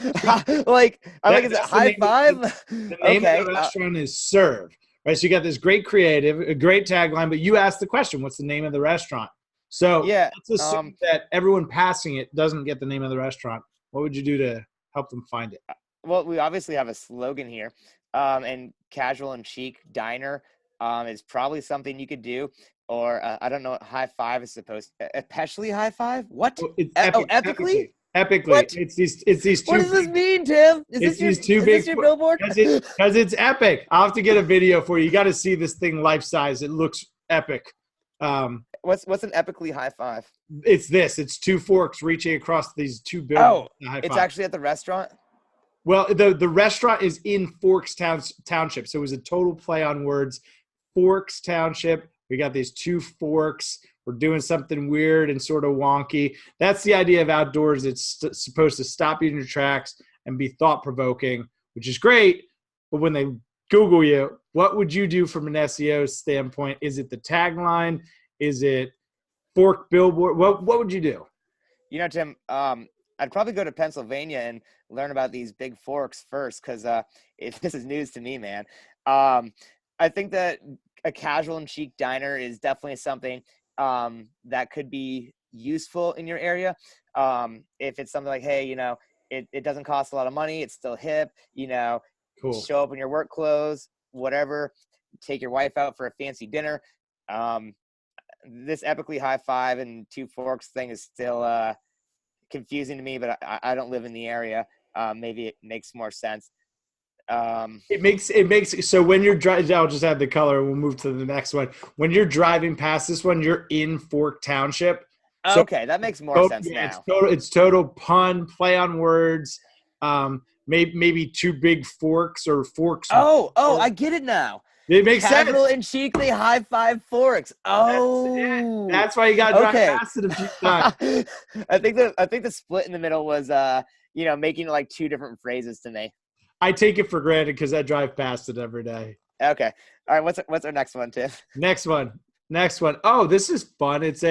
Like, I'm like, is it That's the high name. five? The name of Okay. the restaurant is Serve. Right. So you got this great creative, a great tagline, but you asked the question, what's the name of the restaurant? So Yeah. let's assume that everyone passing it doesn't get the name of the restaurant. What would you do to help them find it? Well, we obviously have a slogan here, and casual and chic diner is probably something you could do. Or I don't know what high five is supposed to. Especially high five? What? Well, it's Oh, epic, epically? epically. What? It's these What two does this big. mean, Tim? It's these two Is big this your billboard? because it's epic. I'll have to get a video for you. You got to see this thing life size. It looks epic. What's an epically high five? It's this. It's two forks reaching across these two buildings. Oh, it's actually at the restaurant. Well, the restaurant is in Forks Township, so it was a total play on words. Forks Township. We got these two forks. We're doing something weird and sort of wonky. That's the idea of outdoors. It's supposed to stop you in your tracks and be thought-provoking, which is great. But when they Google you, what would you do from an SEO standpoint? Is it the tagline? Is it fork billboard? What would you do? You know, Tim, I'd probably go to Pennsylvania and learn about these big forks first, because this is news to me, man. I think that a casual and chic diner is definitely something that could be useful in your area. If it's something like, hey, you know, it doesn't cost a lot of money, it's still hip, you know, Cool. Show up in your work clothes, whatever, take your wife out for a fancy dinner. This epically high five and two forks thing is still confusing to me, but I don't live in the area. Maybe it makes more sense. It makes so when you're driving, I'll just add the color. We'll move to the next one. When you're driving past this one, you're in Fork Township. So Okay, that makes more sense now. It's total pun, play on words. Maybe two big forks or forks. Oh, I get it now. It makes Casual sense. and chic, they high five forks. Oh, That's why you got to drive past it a few times. I think the split in the middle was making it like two different phrases to me. I take it for granted because I drive past it every day. Okay, all right. What's our next one, Tim? Next one. Oh, this is fun. It's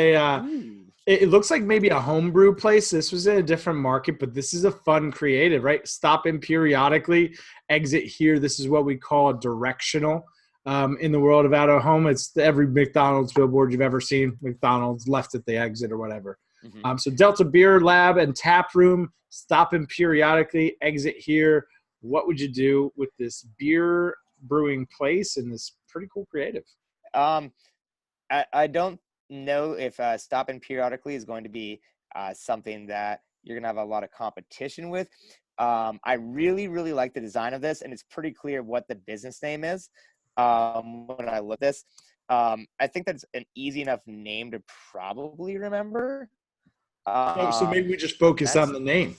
it looks like maybe a homebrew place. This was in a different market, but this is a fun creative, right? Stop in periodically, exit here. This is what we call a directional. In the world of out of home, it's every McDonald's billboard you've ever seen. McDonald's left at the exit or whatever. Mm-hmm. So Delta Beer Lab and Tap Room, stop in periodically, exit here. What would you do with this beer brewing place and this pretty cool creative? I don't know if stopping periodically is going to be something that you're going to have a lot of competition with. I really, really like the design of this, and it's pretty clear what the business name is when I look at this. I think that's an easy enough name to probably remember. So maybe we just focus on the name,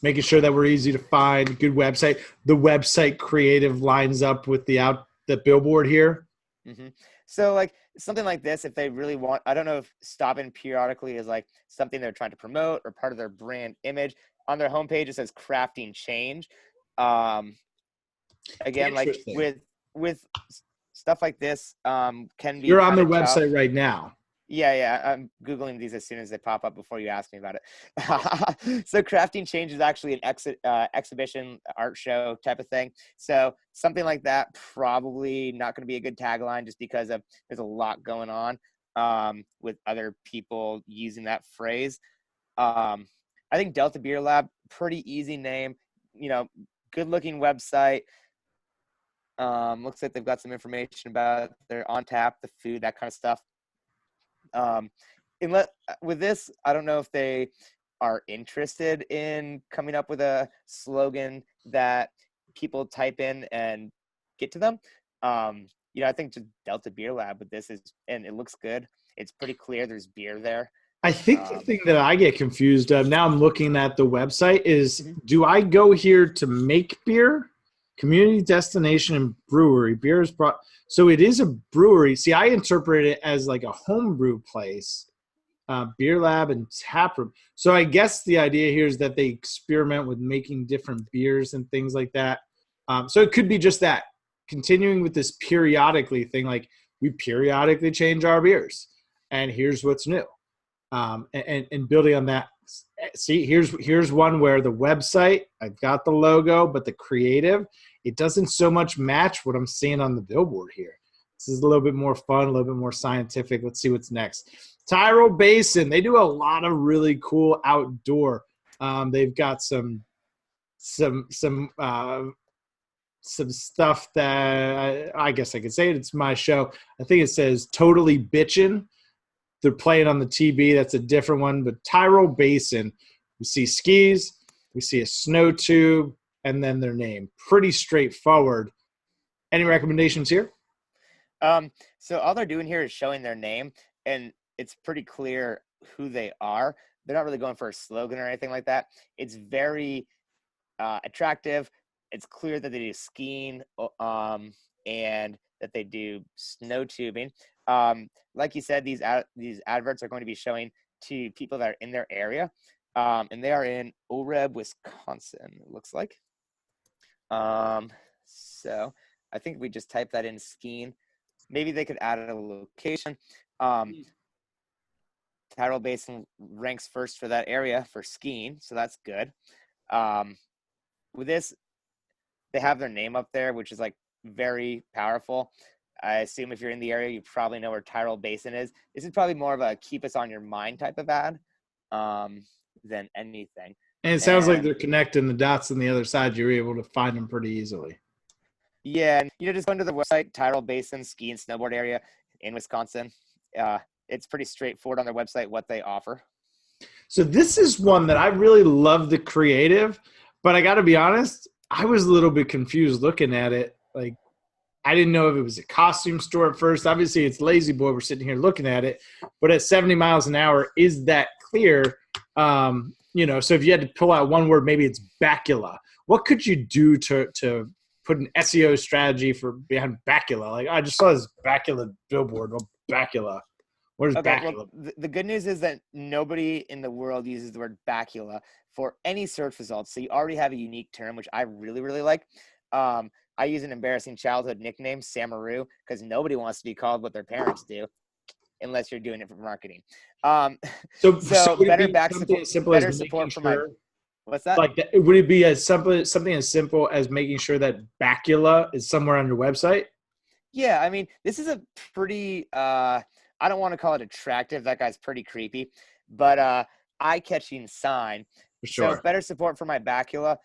making sure that we're easy to find, good website. The website creative lines up with the billboard here. Mm-hmm. So like something like this, if they really want, I don't know if stopping periodically is like something they're trying to promote or part of their brand image. On their homepage, it says crafting change. Again, like with stuff like this, can be. You're on their tough. website right now. Yeah. I'm Googling these as soon as they pop up before you ask me about it. So Crafting Change is actually an exhibition art show type of thing. So something like that, probably not going to be a good tagline just because there's a lot going on with other people using that phrase. I think Delta Beer Lab, pretty easy name, good looking website. Looks like they've got some information about their on tap, the food, that kind of stuff. With this, I don't know if they are interested in coming up with a slogan that people type in and get to them. I think just Delta Beer Lab with this and it looks good. It's pretty clear there's beer there. I think the thing that I get confused of now, I'm looking at the website is, do I go here to make beer? Community destination and brewery. Beer is brought. So it is a brewery. See, I interpret it as like a homebrew place, beer lab and tap room. So I guess the idea here is that they experiment with making different beers and things like that. So it could be just that. Continuing with this periodically thing, like we periodically change our beers, and here's what's new. And building on that, see, here's one where the website, I've got the logo, but the creative, it doesn't so much match what I'm seeing on the billboard here. This is a little bit more fun, a little bit more scientific. Let's see what's next. Tyrrell Basin, they do a lot of really cool outdoor. They've got some stuff that I guess I could say it. It's my show. I think it says Totally Bitchin'. They're playing on the TB. That's a different one. But Tyrrell Basin, we see skis, we see a snow tube, and then their name. Pretty straightforward. Any recommendations here? So all they're doing here is showing their name, and it's pretty clear who they are. They're not really going for a slogan or anything like that. It's very attractive. It's clear that they do skiing and that they do snow tubing. Like you said, these adverts are going to be showing to people that are in their area, and they are in Oreb, Wisconsin, it looks like. So I think we just type that in skiing. Maybe they could add a location. Tyrrell Basin ranks first for that area for skiing, so that's good. With this, they have their name up there, which is like very powerful. I assume if you're in the area, you probably know where Tyrrell Basin is. This is probably more of a keep us on your mind type of ad than anything. And it sounds like they're connecting the dots on the other side. You're able to find them pretty easily. Yeah, and just go to the website, Tyrrell Basin Ski and Snowboard Area in Wisconsin. It's pretty straightforward on their website what they offer. So this is one that I really love the creative, but I got to be honest, I was a little bit confused looking at it. Like, I didn't know if it was a costume store at first. Obviously, it's Lazy Boy. We're sitting here looking at it, but at 70 miles an hour, is that clear? So if you had to pull out one word, maybe it's Bacula. What could you do to put an SEO strategy for behind Bacula? Like, I just saw this Bacula billboard. Well, Bacula. What is Bacula? Well, the good news is that nobody in the world uses the word Bacula for any search results. So you already have a unique term, which I really, really like. I use an embarrassing childhood nickname, Samaru, because nobody wants to be called what their parents do, unless you're doing it for marketing. So better support for my. What's that? Like, would it be something as simple as making sure that Bacula is somewhere on your website? Yeah, I mean, this is a pretty. I don't want to call it attractive. That guy's pretty creepy, but eye-catching sign. For sure. So better support for my Bacula.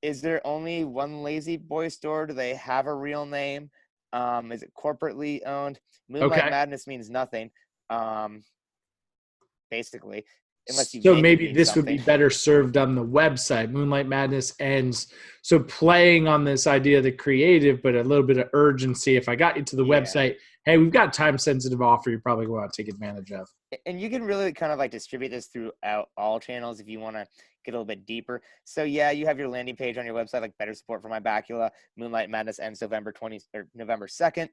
Is there only one Lazy Boy store? Do they have a real name? Is it corporately owned? Moonlight Madness means nothing, basically. Unless you so maybe this would be better served on the website. Moonlight Madness ends. So playing on this idea of the creative, but a little bit of urgency. If I got you to the website, hey, we've got a time-sensitive offer you probably want to take advantage of. And you can really kind of like distribute this throughout all channels if you want to get a little bit deeper. So yeah, you have your landing page on your website, like better support for my Bacula. Moonlight Madness ends November 2nd.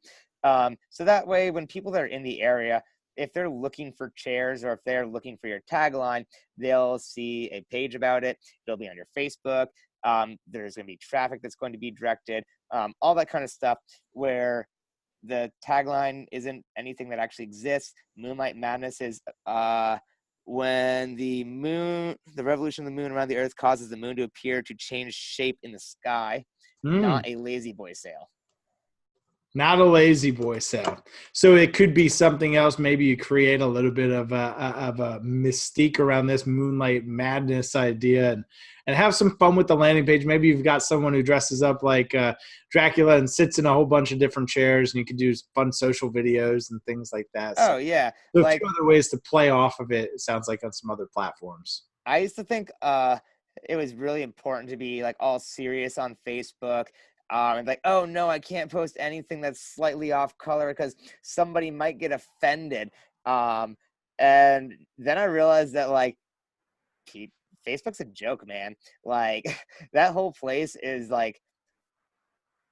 So that way, when people that are in the area, if they're looking for chairs or if they're looking for your tagline, they'll see a page about it. It'll be on your Facebook. There's going to be traffic that's going to be directed, all that kind of stuff where the tagline isn't anything that actually exists. Moonlight Madness is when the revolution of the moon around the earth causes the moon to appear to change shape in the sky, not a Lazy Boy sale. Not a Lazy Boy sale. So it could be something else. Maybe you create a little bit of a mystique around this Moonlight Madness idea and have some fun with the landing page. Maybe you've got someone who dresses up like Dracula and sits in a whole bunch of different chairs, and you can do fun social videos and things like that. So, yeah. There's like, 2 other ways to play off of it, it sounds like, on some other platforms. I used to think it was really important to be like all serious on Facebook. And like, oh no, I can't post anything that's slightly off color because somebody might get offended. And then I realized that like Facebook's a joke, man. Like that whole place is like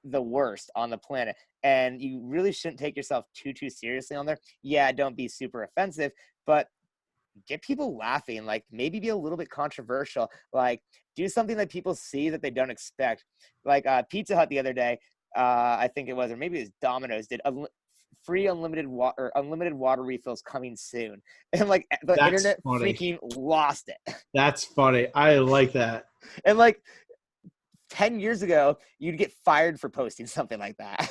the worst on the planet. And you really shouldn't take yourself too seriously on there. Yeah, don't be super offensive, but get people laughing, like maybe be a little bit controversial, like do something that people see that they don't expect. Like Pizza Hut the other day I think it was, or maybe it was Domino's, did free unlimited water refills coming soon, and like the That's internet funny. freaking lost it. That's funny. I like that. And like 10 years ago, you'd get fired for posting something like that.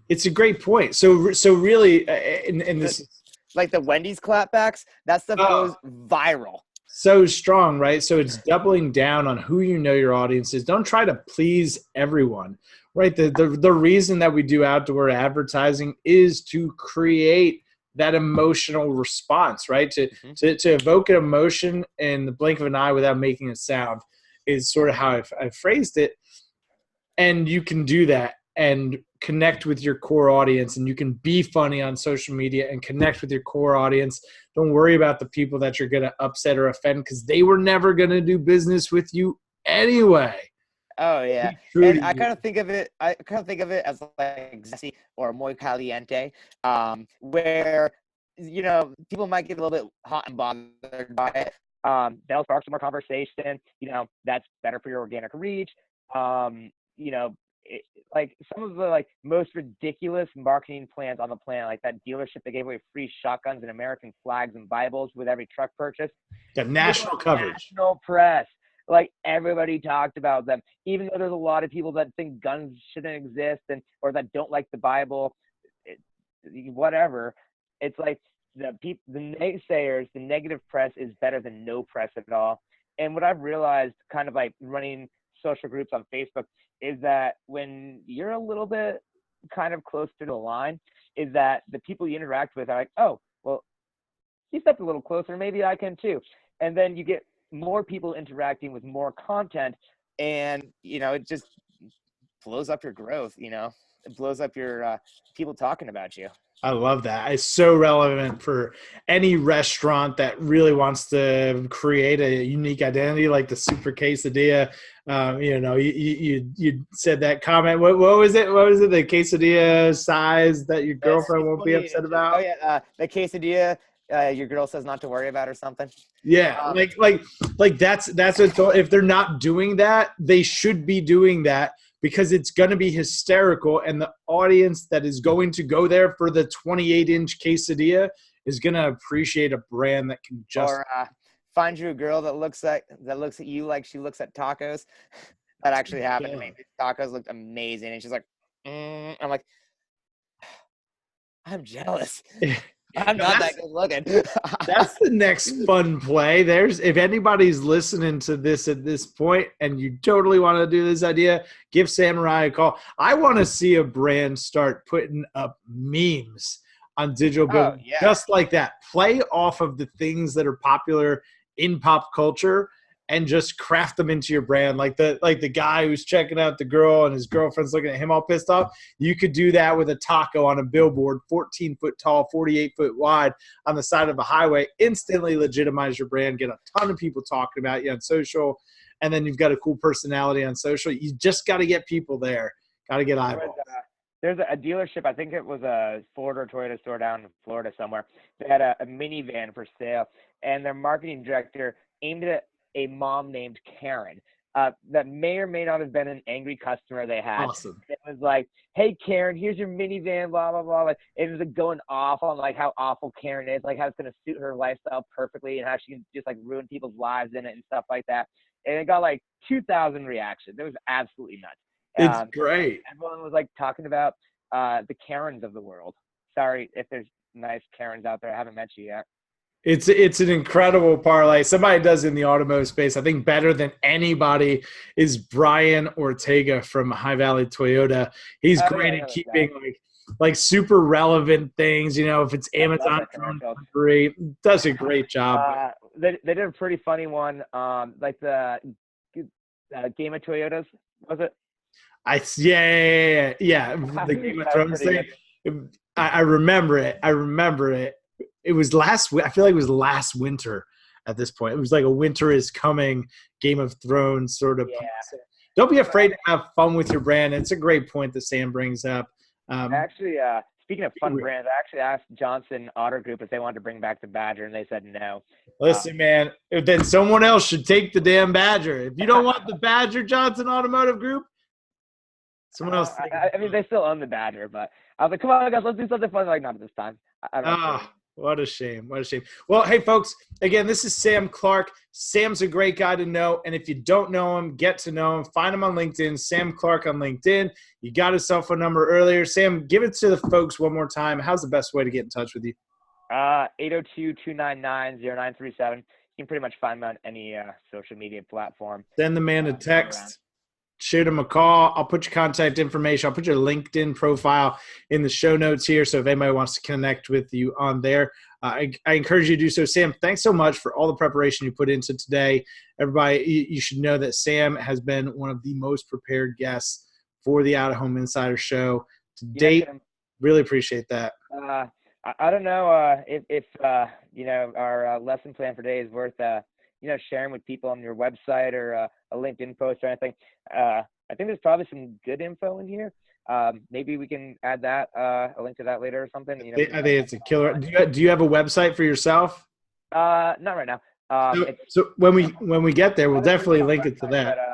It's a great point. So really, and this is like the Wendy's clapbacks, that stuff goes viral. So strong, right? So it's doubling down on who you know your audience is. Don't try to please everyone, right? The reason that we do outdoor advertising is to create that emotional response, right? To evoke an emotion in the blink of an eye without making a sound is sort of how I phrased it. And you can do that and connect with your core audience, and you can be funny on social media and connect with your core audience. Don't worry about the people that you're going to upset or offend, because they were never going to do business with you anyway. Oh yeah, and I kind of think of it. As like Zesty or Muy Caliente, where people might get a little bit hot and bothered by it. They'll spark some more conversation. That's better for your organic reach. Like some of the like most ridiculous marketing plans on the planet, like that dealership that gave away free shotguns and American flags and Bibles with every truck purchase. The national coverage. National press. Like everybody talked about them, even though there's a lot of people that think guns shouldn't exist or that don't like the Bible, whatever. It's like the naysayers, the negative press is better than no press at all. And what I've realized kind of like running social groups on Facebook is that when you're a little bit kind of close to the line, is that the people you interact with are like, oh, well, he stepped a little closer, maybe I can too. And then you get more people interacting with more content, and it just blows up your growth. It blows up your people talking about you. I love that. It's so relevant for any restaurant that really wants to create a unique identity, like the Super Quesadilla. You said that comment. What was it? What was it? The quesadilla size that your girlfriend won't be upset about? Oh yeah, the quesadilla. Your girl says not to worry about or something. Yeah, like that's if they're not doing that, they should be doing that, because it's going to be hysterical, and the audience that is going to go there for the 28-inch quesadilla is going to appreciate a brand that can just find you a girl that looks at you like she looks at tacos. That actually happened to me. Tacos looked amazing, and she's like, I'm like, I'm jealous. I'm not that good looking. That's the next fun play. If anybody's listening to this at this point and you totally want to do this idea, give Samurai a call. I want to see a brand start putting up memes on digital building, just like that. Play off of the things that are popular in pop culture and just craft them into your brand. Like the guy who's checking out the girl and his girlfriend's looking at him all pissed off. You could do that with a taco on a billboard, 14 foot tall, 48 foot wide on the side of a highway. Instantly legitimize your brand, get a ton of people talking about you on social, and then you've got a cool personality on social. You just got to get people there. Got to get eyeballs. There's a dealership, I think it was a Ford or Toyota store down in Florida somewhere. They had a minivan for sale, and their marketing director aimed it at a mom named Karen that may or may not have been an angry customer they had. Awesome. It was like, hey, Karen, here's your minivan, blah, blah, blah. Like, it was like going off on like how awful Karen is, like how it's going to suit her lifestyle perfectly and how she can just like ruin people's lives in it and stuff like that. And it got like 2,000 reactions. It was absolutely nuts. It's great. Everyone was like talking about the Karens of the world. Sorry if there's nice Karens out there. I haven't met you yet. It's an incredible parlay. Somebody does in the automotive space, I think better than anybody, is Brian Ortega from High Valley Toyota. He's great at keeping like super relevant things. If it's Amazon delivery, does a great job. They did a pretty funny one, like the Game of Toyotas, was it? Yeah. The Game of Thrones thing. I remember it. It was I feel like it was last winter at this point. It was like a winter is coming Game of Thrones sort of. Yeah. Don't be afraid to have fun with your brand. It's a great point that Sam brings up. Actually, speaking of fun brands, I actually asked Johnson Auto Group if they wanted to bring back the Badger, and they said no. Listen, man, then someone else should take the damn Badger. If you don't want the Badger, Johnson Automotive Group, Someone else. I mean, they still own the Badger, but I was like, come on, guys, let's do something fun. Like, not at this time. I don't know. What a shame. What a shame. Well, hey, folks, again, this is Sam Clark. Sam's a great guy to know. And if you don't know him, get to know him. Find him on LinkedIn, Sam Clark on LinkedIn. You got his cell phone number earlier. Sam, give it to the folks one more time. How's the best way to get in touch with you? 802-299-0937. You can pretty much find me on any social media platform. Send the man a text. Shoot him a call. I'll put your contact information. I'll put your LinkedIn profile in the show notes here. So if anybody wants to connect with you on there, I encourage you to do so. Sam, thanks so much for all the preparation you put into today. Everybody, you should know that Sam has been one of the most prepared guests for the Out of Home Insider Show to date. Really appreciate that. I don't know if our lesson plan for today is worth sharing with people on your website or a LinkedIn post or anything. I think there's probably some good info in here. Maybe we can add that a link to that later or something. I think it's a killer. Do you have a website for yourself? Not right now. So when we get there, we'll definitely link it to that. But,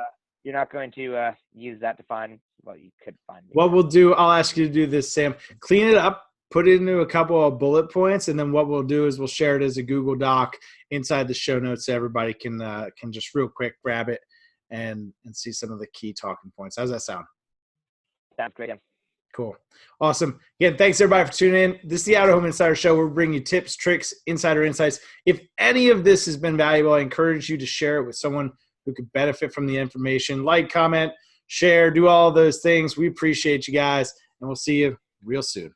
you're not going to use that to find. Well, you could find me. What we'll do, I'll ask you to do this, Sam. Clean it up. Put it into a couple of bullet points, and then what we'll do is we'll share it as a Google Doc inside the show notes so everybody can just real quick grab it and see some of the key talking points. How's that sound? Sounds great. Cool. Awesome. Again, thanks everybody for tuning in. This is the Out of Home Insider Show. We're bringing you tips, tricks, insider insights. If any of this has been valuable, I encourage you to share it with someone who could benefit from the information. Like, comment, share, do all those things. We appreciate you guys, and we'll see you real soon.